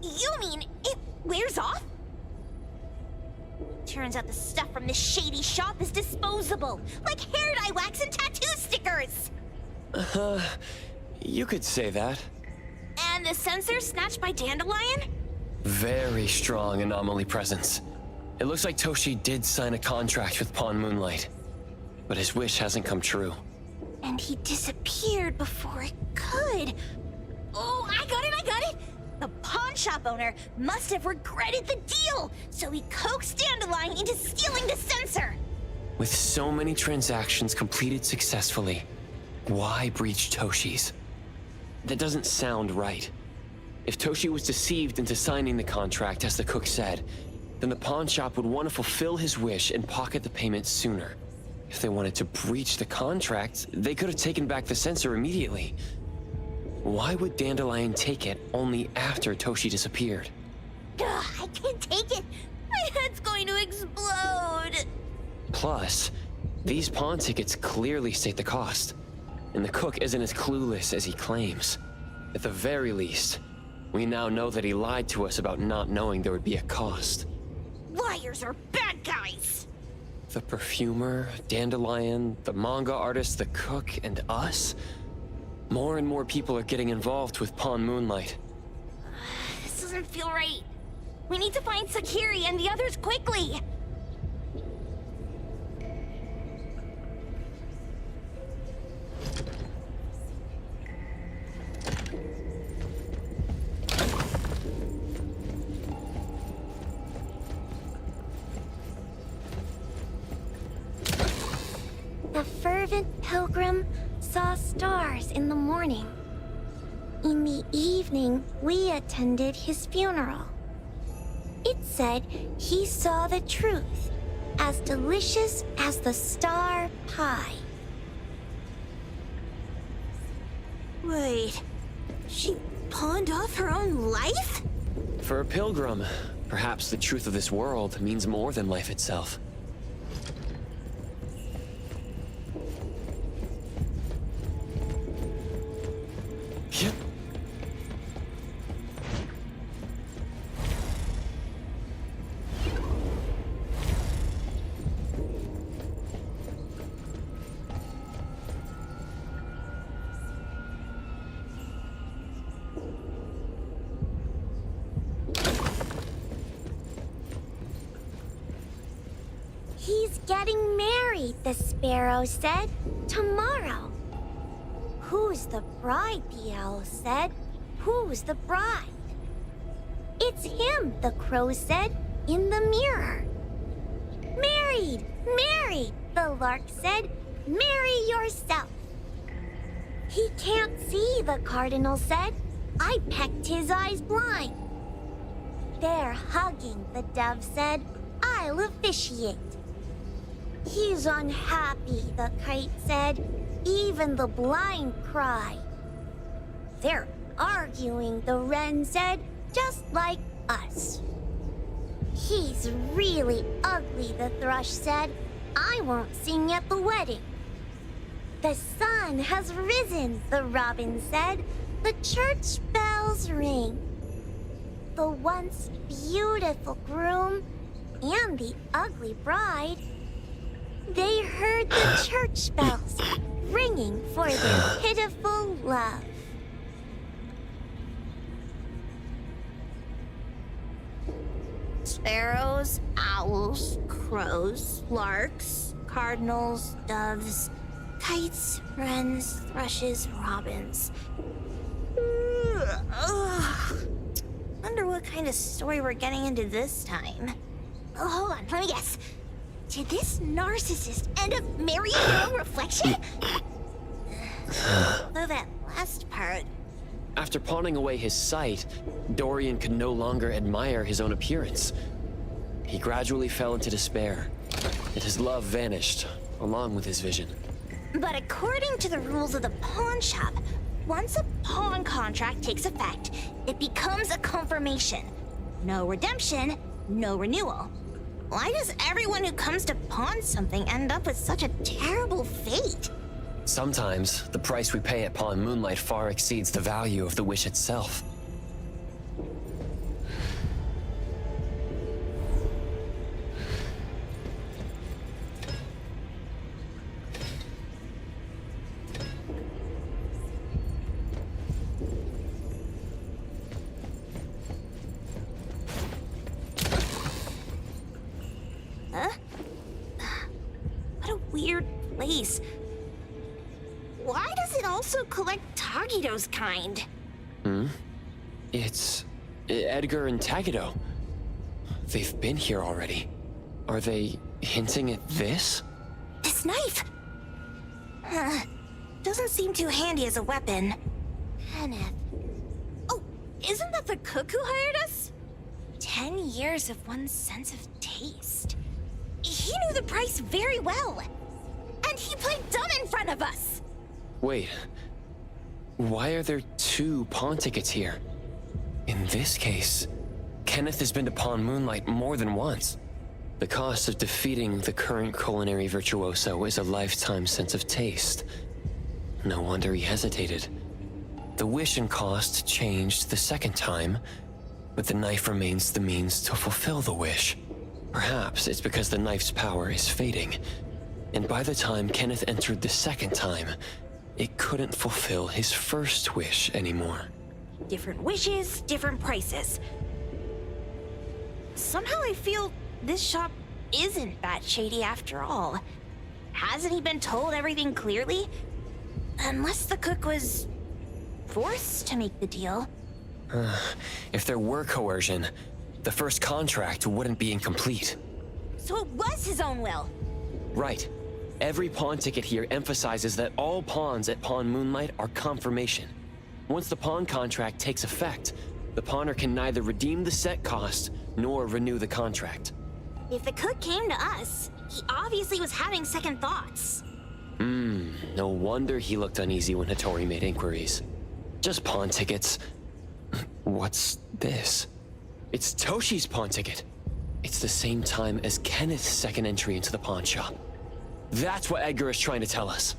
You mean it wears off? Turns out the stuff from this shady shop is disposable, like hair dye wax and tattoo stickers. You could say that. And the sensor snatched by Dandelion? Very strong anomaly presence. It looks like Toshi did sign a contract with Pawn Moonlight, but his wish hasn't come true. And he disappeared before it could. Oh, I got it! The pawn shop owner must have regretted the deal, so he coaxed Dandelion into stealing the sensor. With so many transactions completed successfully, why breach Toshi's? That doesn't sound right. If Toshi was deceived into signing the contract, as the cook said, then the pawn shop would want to fulfill his wish and pocket the payment sooner. If they wanted to breach the contract, they could have taken back the sensor immediately. Why would Dandelion take it only after Toshi disappeared? I can't take it. My head's going to explode. Plus, these pawn tickets clearly state the cost, and the cook isn't as clueless as he claims. At the very least, we now know that he lied to us about not knowing there would be a cost. Liars are bad guys! The perfumer, Dandelion, the manga artist, the cook, and us? More and more people are getting involved with Pawn Moonlight. This doesn't feel right. We need to find Sakiri and the others quickly! The fervent pilgrim saw stars in the morning. In the evening, we attended his funeral. It said he saw the truth, as delicious as the star pie. Wait, she pawned off her own life? For a pilgrim, perhaps the truth of this world means more than life itself. He's getting married, the sparrow said. Tomorrow. Who's the bride, the owl said. Who's the bride? It's him, the crow said, in the mirror. Married, married, the lark said. Marry yourself. He can't see, the cardinal said. I pecked his eyes blind. They're hugging, the dove said. I'll officiate. He's unhappy, the kite said. Even the blind cry. They're arguing, the wren said, just like us. He's really ugly, the thrush said. I won't sing at the wedding. The sun has risen, the robin said. The church bells ring. The once beautiful groom and the ugly bride, they heard the church bells ringing for their pitiful love. Sparrows, owls, crows, larks, cardinals, doves, kites, wrens, thrushes, robins. Wonder what kind of story we're getting into this time. Oh, hold on, let me guess. Did this narcissist end up marrying her own reflection? Though that last part... After pawning away his sight, Dorian could no longer admire his own appearance. He gradually fell into despair, and his love vanished, along with his vision. But according to the rules of the pawn shop, once a pawn contract takes effect, it becomes a confirmation. No redemption, no renewal. Why does everyone who comes to pawn something end up with such a terrible fate? Sometimes, the price we pay at Pawn Moonlight far exceeds the value of the wish itself. Huh? What a weird place. Why does it also collect Tagido's kind? It's Edgar and Tagido. They've been here already. Are they hinting at this? This knife! Doesn't seem too handy as a weapon. Kenneth. Oh, isn't that the cook who hired us? 10 years of one's sense of taste. He knew the price very well. And he played dumb in front of us. Wait. Why are there 2 pawn tickets here? In this case, Kenneth has been to Pawn Moonlight more than once. The cost of defeating the current culinary virtuoso is a lifetime sense of taste. No wonder he hesitated. The wish and cost changed the second time, but the knife remains the means to fulfill the wish. Perhaps it's because the knife's power is fading, and by the time Kenneth entered the second time, it couldn't fulfill his first wish anymore. Different wishes, different prices. Somehow I feel this shop isn't that shady after all. Hasn't he been told everything clearly? Unless the cook was forced to make the deal. If there were coercion, the first contract wouldn't be incomplete. So it was his own will. Right. Every pawn ticket here emphasizes that all pawns at Pawn Moonlight are confirmation. Once the pawn contract takes effect, the pawner can neither redeem the set cost nor renew the contract. If the cook came to us, he obviously was having second thoughts. No wonder he looked uneasy when Hattori made inquiries. Just pawn tickets. What's this? It's Toshi's pawn ticket. It's the same time as Kenneth's second entry into the pawn shop. That's what Edgar is trying to tell us.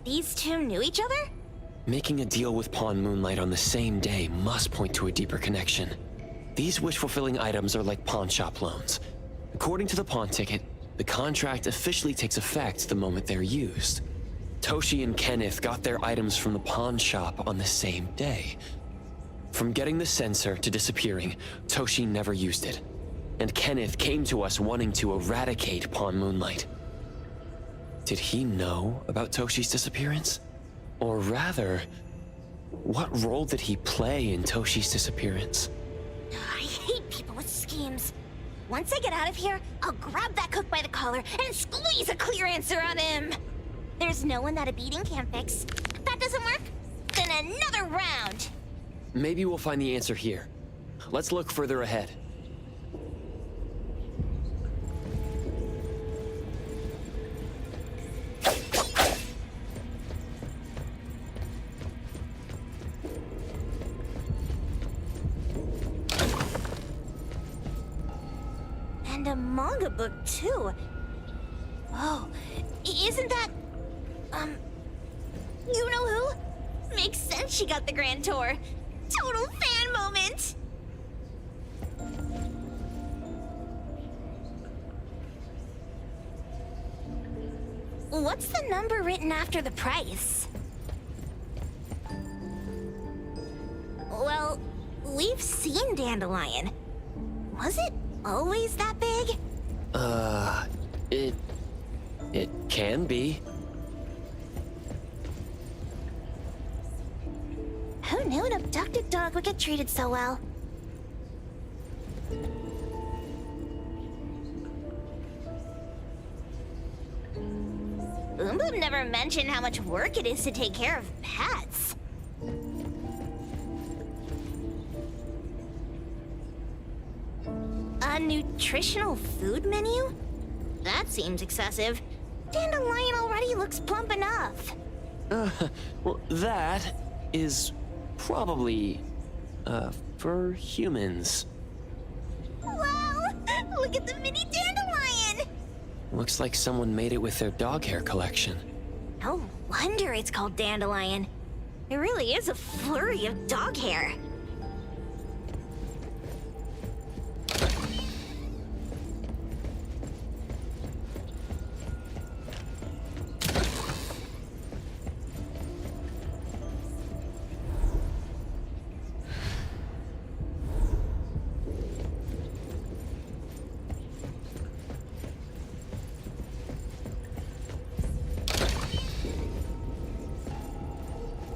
These two knew each other? Making a deal with Pawn Moonlight on the same day must point to a deeper connection. These wish-fulfilling items are like pawn shop loans. According to the pawn ticket, the contract officially takes effect the moment they're used. Toshi and Kenneth got their items from the pawn shop on the same day. From getting the sensor to disappearing, Toshi never used it. And Kenneth came to us wanting to eradicate Pawn Moonlight. Did he know about Toshi's disappearance? Or rather, what role did he play in Toshi's disappearance? I hate people with schemes. Once I get out of here, I'll grab that cook by the collar and squeeze a clear answer on him. There's no one that a beating can't fix. If that doesn't work, then another round. Maybe we'll find the answer here. Let's look further ahead. And a manga book, too. Oh, isn't that... you know who? Makes sense she got the grand tour. Total fan moment! What's the number written after the price? Well, we've seen Dandelion. Was it always that big? It can be. Who knew an abducted dog would get treated so well? Boom Boom never mentioned how much work it is to take care of pets. A nutritional food menu? That seems excessive. Dandelion already looks plump enough. Well, that is probably, for humans. Wow! Look at the mini dandelion! Looks like someone made it with their dog hair collection. No wonder it's called Dandelion. It really is a flurry of dog hair.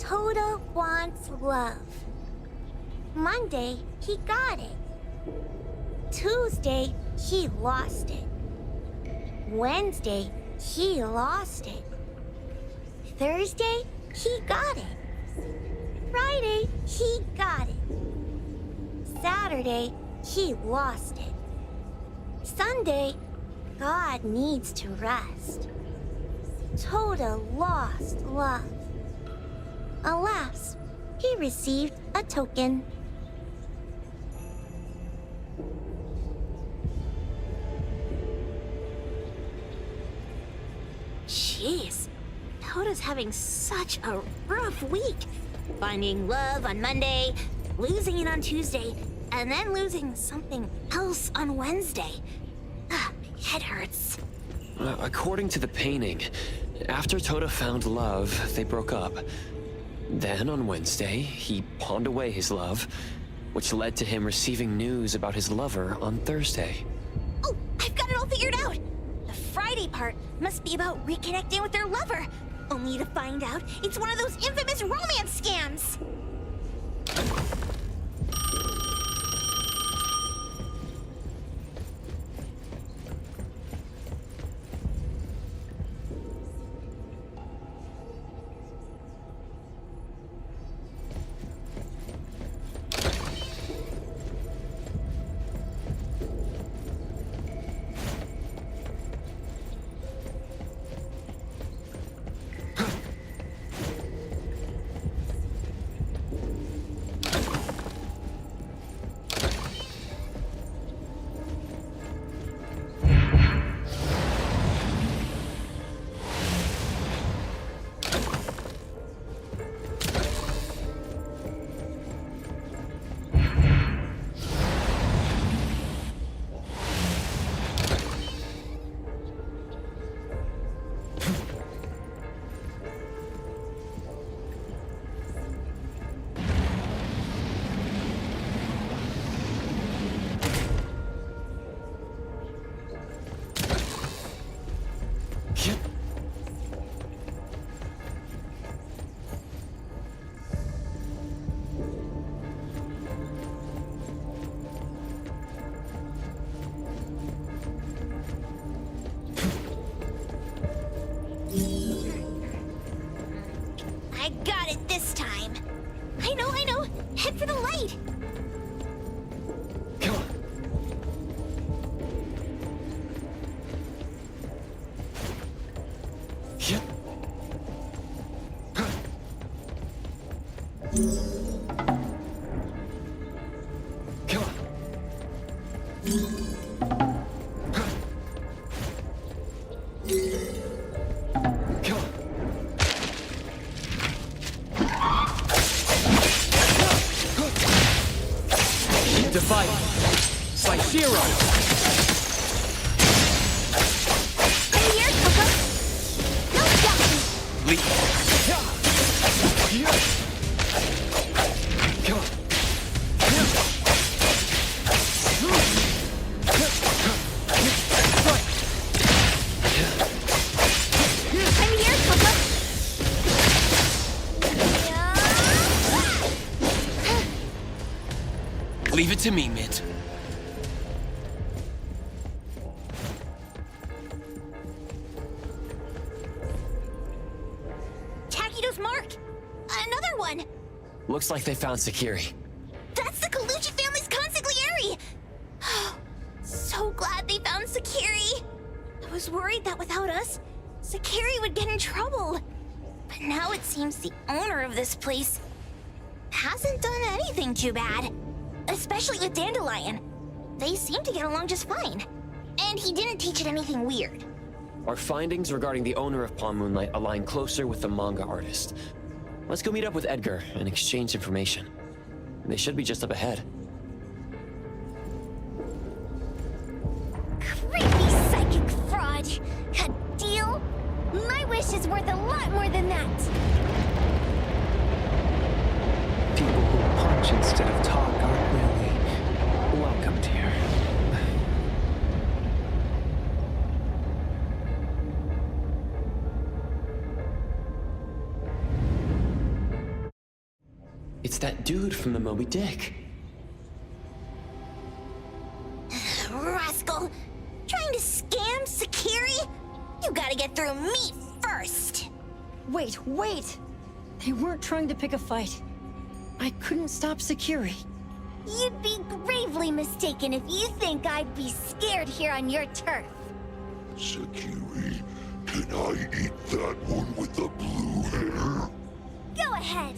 Hotta wants love. Monday, he got it. Tuesday, he lost it. Wednesday, he lost it. Thursday, he got it. Friday, he got it. Saturday, he lost it. Sunday, God needs to rest. Hotta lost love. Alas, he received a token. Jeez, Hotta's having such a rough week. finding love on Monday, losing it on Tuesday, and then losing something else on Wednesday. My head hurts. According to the painting, after Tota found love, they broke up. Then, on Wednesday, he pawned away his love, which led to him receiving news about his lover on Thursday. Oh, I've got it all figured out! The Friday part must be about reconnecting with their lover, only to find out it's one of those infamous romance scams! I got it this time. I know. Head for the light. Come on. Yep. Come on. To fight. Sociabuzz. Hey, here, Coco. No ducking. Leap. Come on. I'm here, Coco. Leave it to me, Mint. Takido's mark. Another one. Looks like they found Saweria. That's the Colucci family's consigliere. So glad they found Saweria. I was worried that without us, Saweria would get in trouble. But now it seems the owner of this place hasn't done anything too bad. Especially with Dandelion. They seem to get along just fine. And he didn't teach it anything weird. Our findings regarding the owner of Palm Moonlight align closer with the manga artist. Let's go meet up with Edgar and exchange information. They should be just up ahead. Creepy psychic fraud. A deal? My wish is worth a lot more than that. People who punch instead of talk aren't really welcomed here. It's that dude from the Moby Dick. Rascal! Trying to scam Saweria? You gotta get through me first! Wait! They weren't trying to pick a fight. I couldn't stop Saweria. You'd be gravely mistaken if you think I'd be scared here on your turf. Saweria, can I eat that one with the blue hair? Go ahead.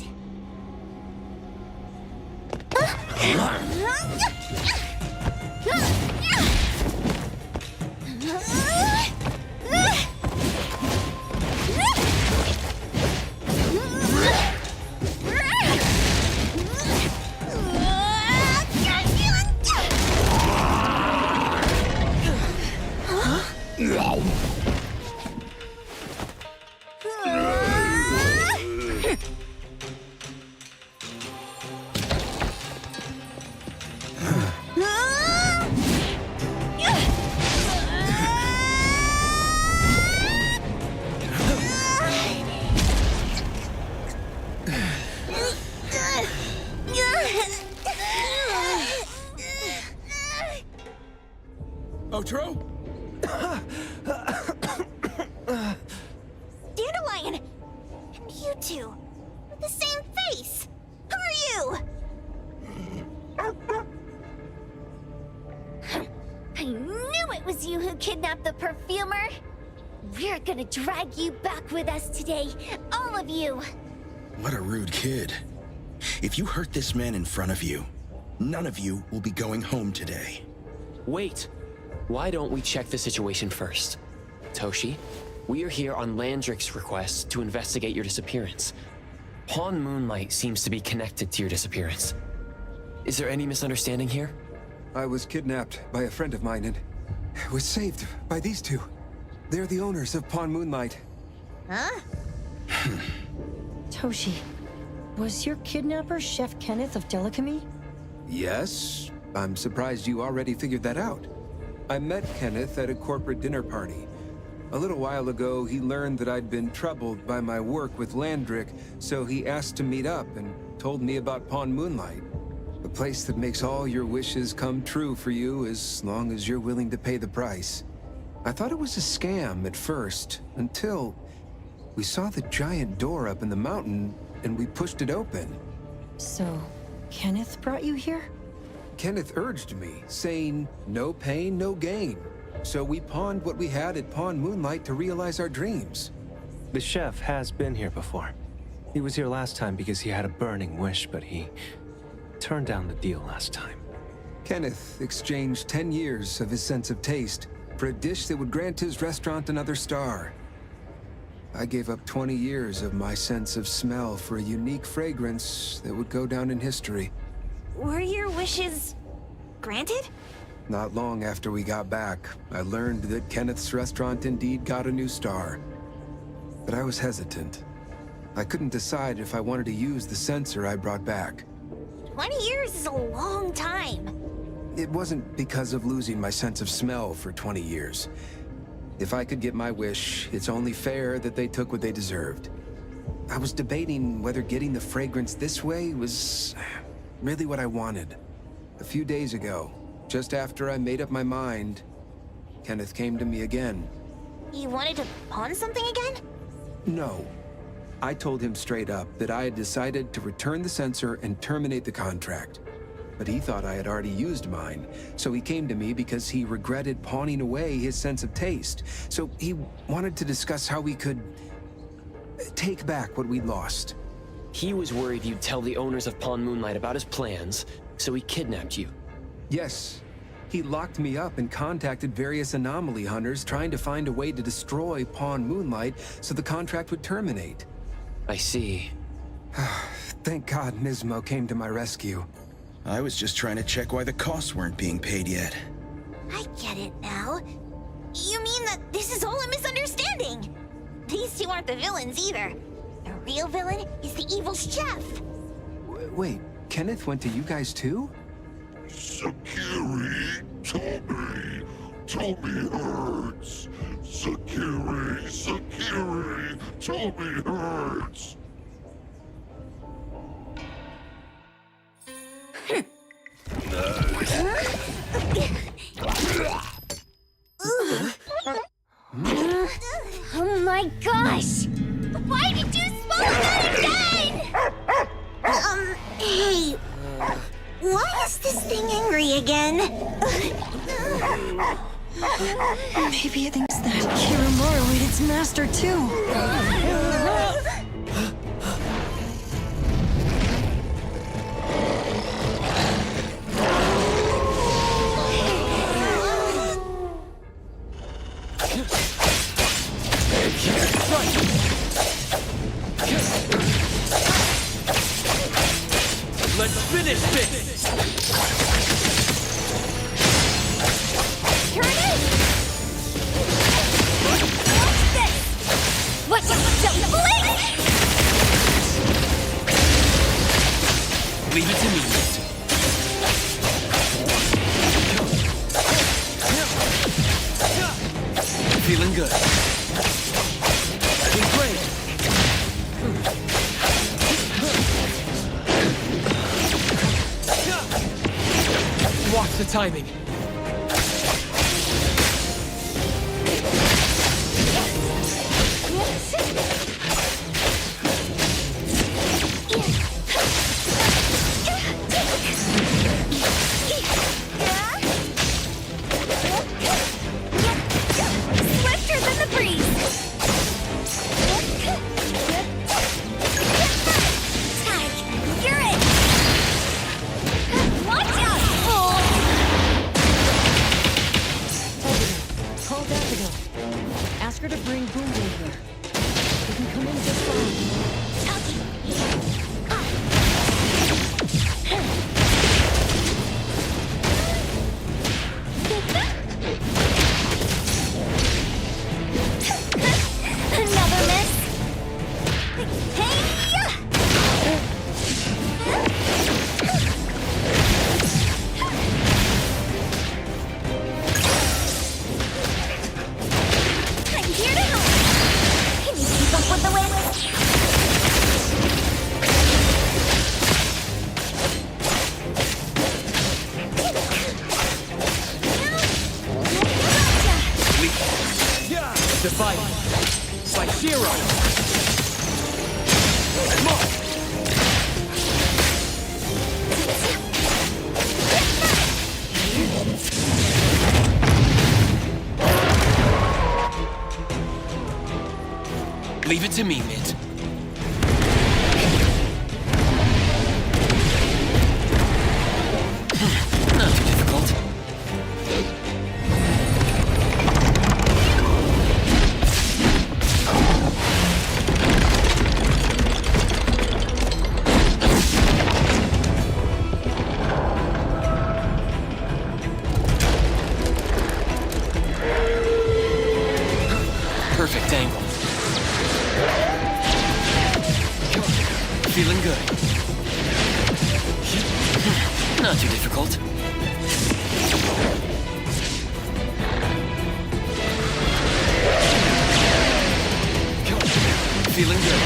two? With the same face? Who are you? I knew it was you who kidnapped the perfumer! We're gonna drag you back with us today, all of you! What a rude kid. If you hurt this man in front of you, none of you will be going home today. Wait! Why don't we check the situation first? Toshi, we are here on Landrick's request to investigate your disappearance. Pawn Moonlight seems to be connected to your disappearance. Is there any misunderstanding here? I was kidnapped by a friend of mine and was saved by these two. They're the owners of Pawn Moonlight. Huh? Toshi, was your kidnapper Chef Kenneth of Delicamy? Yes, I'm surprised you already figured that out. I met Kenneth at a corporate dinner party. A little while ago, he learned that I'd been troubled by my work with Landrick, so he asked to meet up and told me about Pawn Moonlight. A place that makes all your wishes come true for you as long as you're willing to pay the price. I thought it was a scam at first, until we saw the giant door up in the mountain and we pushed it open. So, Kenneth brought you here? Kenneth urged me, saying, no pain, no gain. So we pawned what we had at Pawn Moonlight to realize our dreams. The chef has been here before. He was here last time because he had a burning wish, but he turned down the deal last time. Kenneth exchanged 10 years of his sense of taste for a dish that would grant his restaurant another star. I gave up 20 years of my sense of smell for a unique fragrance that would go down in history. Were your wishes granted? Not long after we got back, I learned that Kenneth's restaurant indeed got a new star. But I was hesitant. I couldn't decide if I wanted to use the sensor I brought back. 20 years is a long time. It wasn't because of losing my sense of smell for 20 years. If I could get my wish, it's only fair that they took what they deserved. I was debating whether getting the fragrance this way was really what I wanted. A few days ago, just after I made up my mind, Kenneth came to me again. You wanted to pawn something again? No. I told him straight up that I had decided to return the sensor and terminate the contract. But he thought I had already used mine, so he came to me because he regretted pawning away his sense of taste. So he wanted to discuss how we could take back what we'd lost. He was worried you'd tell the owners of Pawn Moonlight about his plans, so he kidnapped you. Yes. He locked me up and contacted various anomaly hunters trying to find a way to destroy Pawn Moonlight so the contract would terminate. I see. Thank God Nismo came to my rescue. I was just trying to check why the costs weren't being paid yet. I get it now. You mean that this is all a misunderstanding? These two aren't the villains either. The real villain is the evil chef. Wait, Kenneth went to you guys too? Sakiri, Toby hurts. Sakiri, Toby hurts. Oh my gosh! Why did you spoil that again? Hey, why is this thing angry again? Maybe it thinks that Kirumura ate its master too. Let's finish this! Here it is! What's this? What? Don't blink! Leave it to me. Feeling good. Doing great. Watch the timing. Leave it to me, Mint. Not too difficult. Perfect angle. Feeling good. Not too difficult. Feeling good.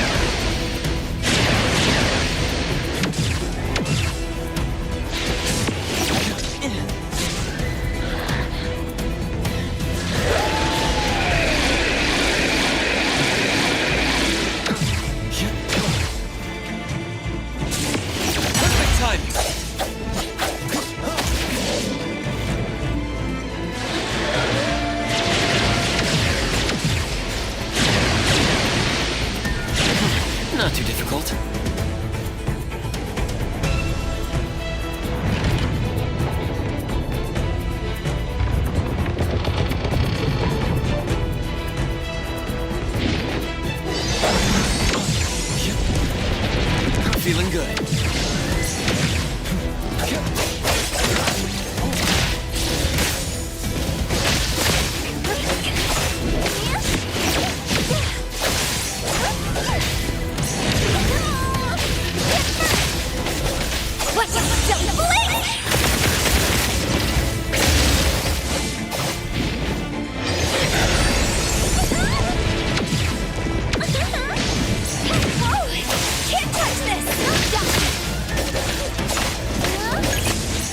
Not too difficult. Feeling good.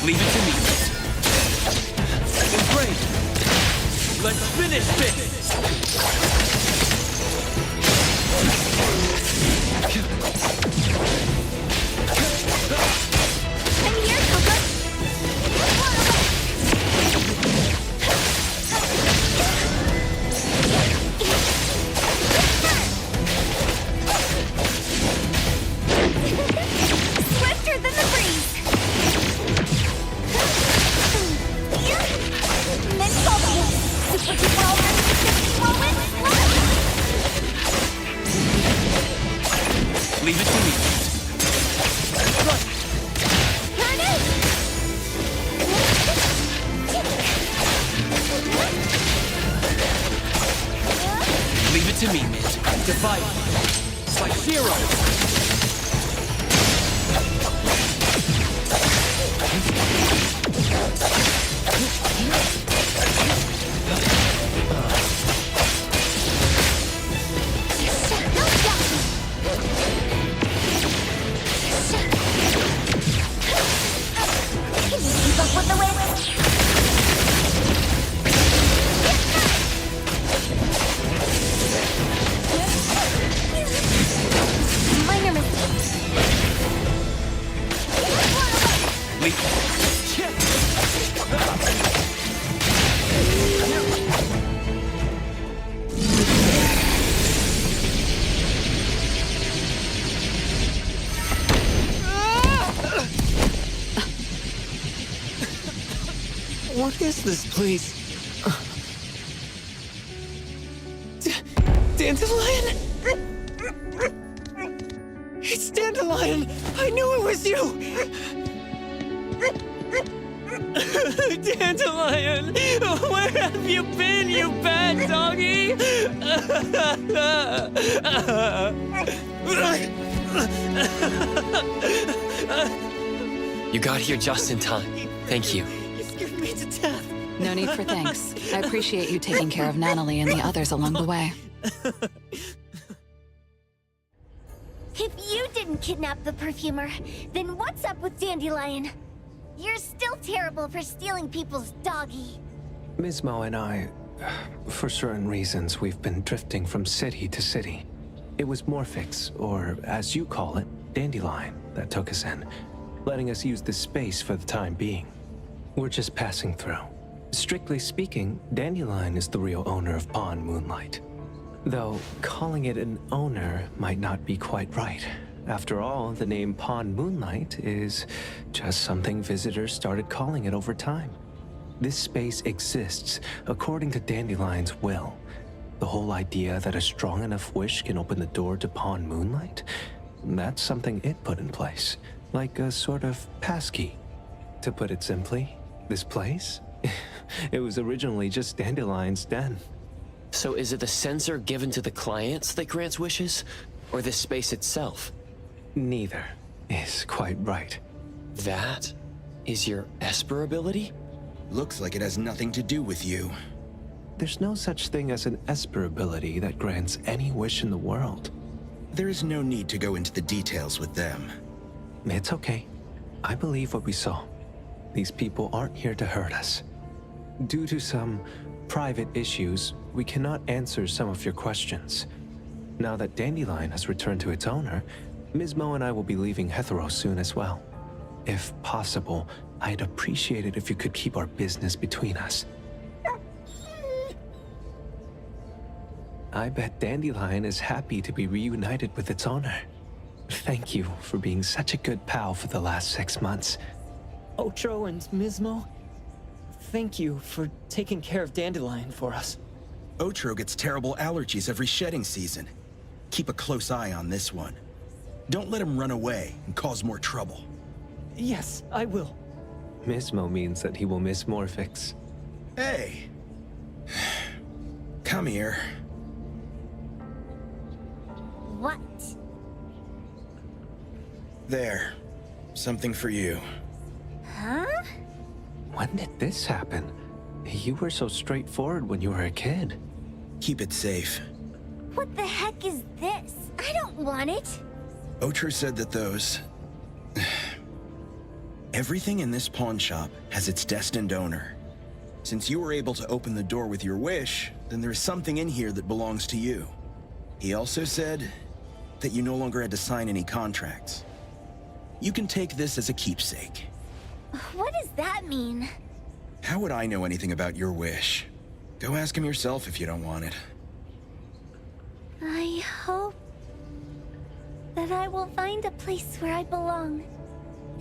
Leave it to me. Great. Let's finish this. I'm here, Cobra. Swifter than the breeze. Leave it to me. Leave it to me, Mint. Divide. By zero. What is this place? Dandelion? It's Dandelion! I knew it was you! Dandelion! Where have you been, you bad doggy? You got here just in time. Thank you. You scared me to death. No need for thanks. I appreciate you taking care of Natalie and the others along the way. If you didn't kidnap the perfumer, then what's up with Dandelion? You're still terrible for stealing people's doggy. Ms. Mo and I, for certain reasons, we've been drifting from city to city. It was Morphix, or as you call it, Dandelion, that took us in, letting us use this space for the time being. We're just passing through. Strictly speaking, Dandelion is the real owner of Pawn Moonlight. Though calling it an owner might not be quite right. After all, the name Pawn Moonlight is just something visitors started calling it over time. This space exists according to Dandelion's will. The whole idea that a strong enough wish can open the door to Pawn Moonlight, that's something it put in place, like a sort of passkey. To put it simply, this place, it was originally just Dandelion's den. So is it the sensor given to the clients that grants wishes, or the space itself? Neither is quite right. That is your Esper ability? Looks like it has nothing to do with you. There's no such thing as an Esper ability that grants any wish in the world. There is no need to go into the details with them. It's okay. I believe what we saw. These people aren't here to hurt us. Due to some private issues, we cannot answer some of your questions. Now that Dandelion has returned to its owner, Ms. Mo and I will be leaving Hesperia soon as well. If possible, I'd appreciate it if you could keep our business between us. I bet Dandelion is happy to be reunited with its owner. Thank you for being such a good pal for the last 6 months. Otro and Mismo, thank you for taking care of Dandelion for us. Otro gets terrible allergies every shedding season. Keep a close eye on this one. Don't let him run away and cause more trouble. Yes, I will. Mismo means that he will miss Morphix. Hey! Come here. What? There. Something for you. Huh? When did this happen? You were so straightforward when you were a kid. Keep it safe. What the heck is this? I don't want it. Otro said that those... Everything in this pawn shop has its destined owner. Since you were able to open the door with your wish, then there is something in here that belongs to you. He also said that you no longer had to sign any contracts. You can take this as a keepsake. What does that mean? How would I know anything about your wish? Go ask him yourself if you don't want it. I hope that I will find a place where I belong,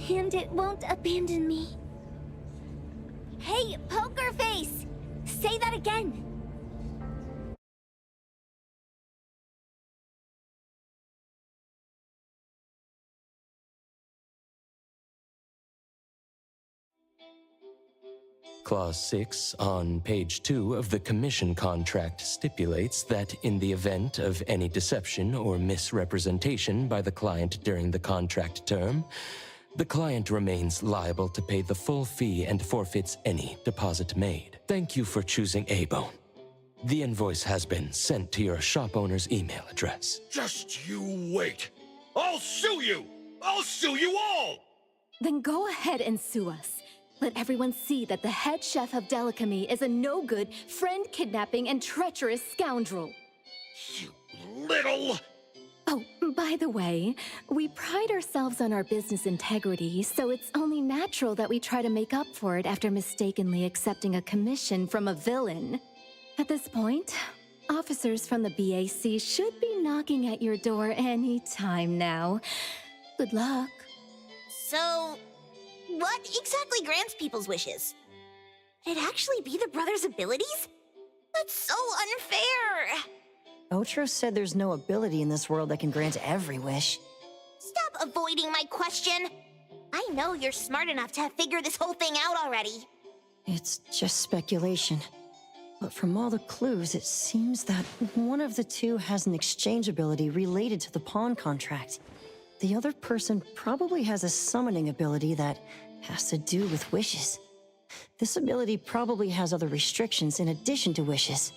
and it won't abandon me. Hey, Poker Face! Say that again! Clause 6 on page 2 of the commission contract stipulates that in the event of any deception or misrepresentation by the client during the contract term, the client remains liable to pay the full fee and forfeits any deposit made. Thank you for choosing A-Bone. The invoice has been sent to your shop owner's email address. Just you wait. I'll sue you! I'll sue you all! Then go ahead and sue us. Let everyone see that the head chef of Delicamy is a no-good, friend-kidnapping, and treacherous scoundrel. You little... Oh, by the way, we pride ourselves on our business integrity, so it's only natural that we try to make up for it after mistakenly accepting a commission from a villain. At this point, officers from the BAC should be knocking at your door any time now. Good luck. So, what exactly grants people's wishes? Could it actually be the brothers' abilities? That's so unfair! Otro said there's no ability in this world that can grant every wish. Stop avoiding my question! I know you're smart enough to have figured this whole thing out already. It's just speculation. But from all the clues, it seems that one of the two has an exchange ability related to the pawn contract. The other person probably has a summoning ability that has to do with wishes. This ability probably has other restrictions in addition to wishes.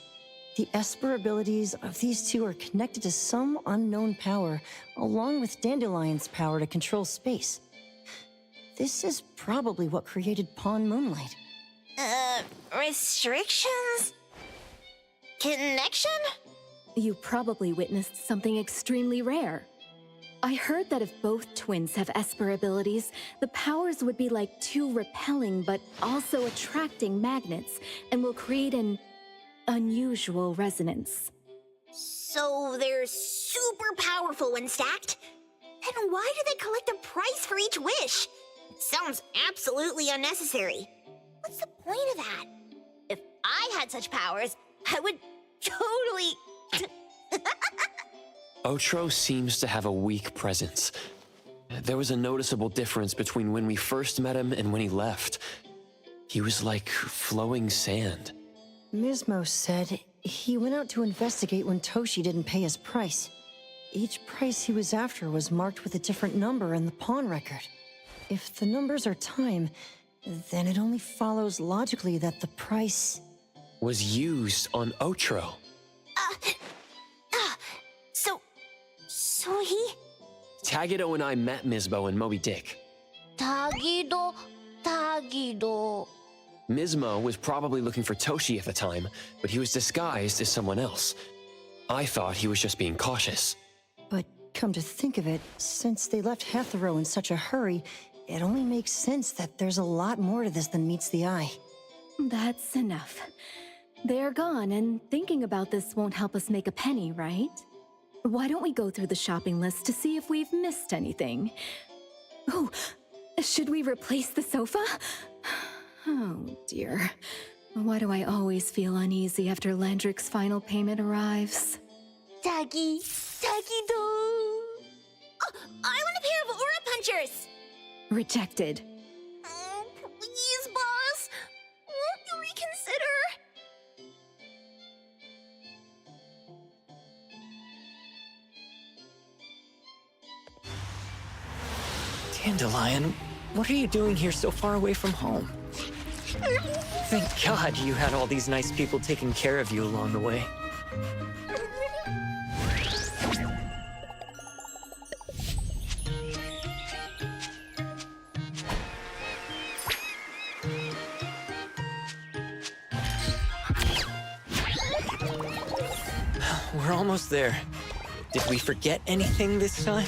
The Esper abilities of these two are connected to some unknown power, along with Dandelion's power to control space. This is probably what created Pawn Moonlight. Restrictions? Connection? You probably witnessed something extremely rare. I heard that if both twins have Esper abilities, the powers would be like two repelling but also attracting magnets and will create an unusual resonance. So they're super powerful when stacked? Then why do they collect a price for each wish? It sounds absolutely unnecessary. What's the point of that? If I had such powers, I would totally... Otro seems to have a weak presence. There was a noticeable difference between when we first met him and when he left. He was like flowing sand. Mismo said he went out to investigate when Toshi didn't pay his price. Each price he was after was marked with a different number in the pawn record. If the numbers are time, then it only follows logically that the price... was used on Otro. So he... Tagido and I met Mismo and Moby Dick. Tagido... Mismo was probably looking for Toshi at the time, but he was disguised as someone else. I thought he was just being cautious. But come to think of it, since they left Hethero in such a hurry, it only makes sense that there's a lot more to this than meets the eye. That's enough. They're gone, and thinking about this won't help us make a penny, right? Why don't we go through the shopping list to see if we've missed anything? Oh, should we replace the sofa? Oh dear. Why do I always feel uneasy after Landrick's final payment arrives? Tagido... Oh, I want a pair of aura punchers! Rejected. Oh, please, boss. Won't you reconsider? Dandelion, what are you doing here so far away from home? Thank God you had all these nice people taking care of you along the way. We're almost there. Did we forget anything this time?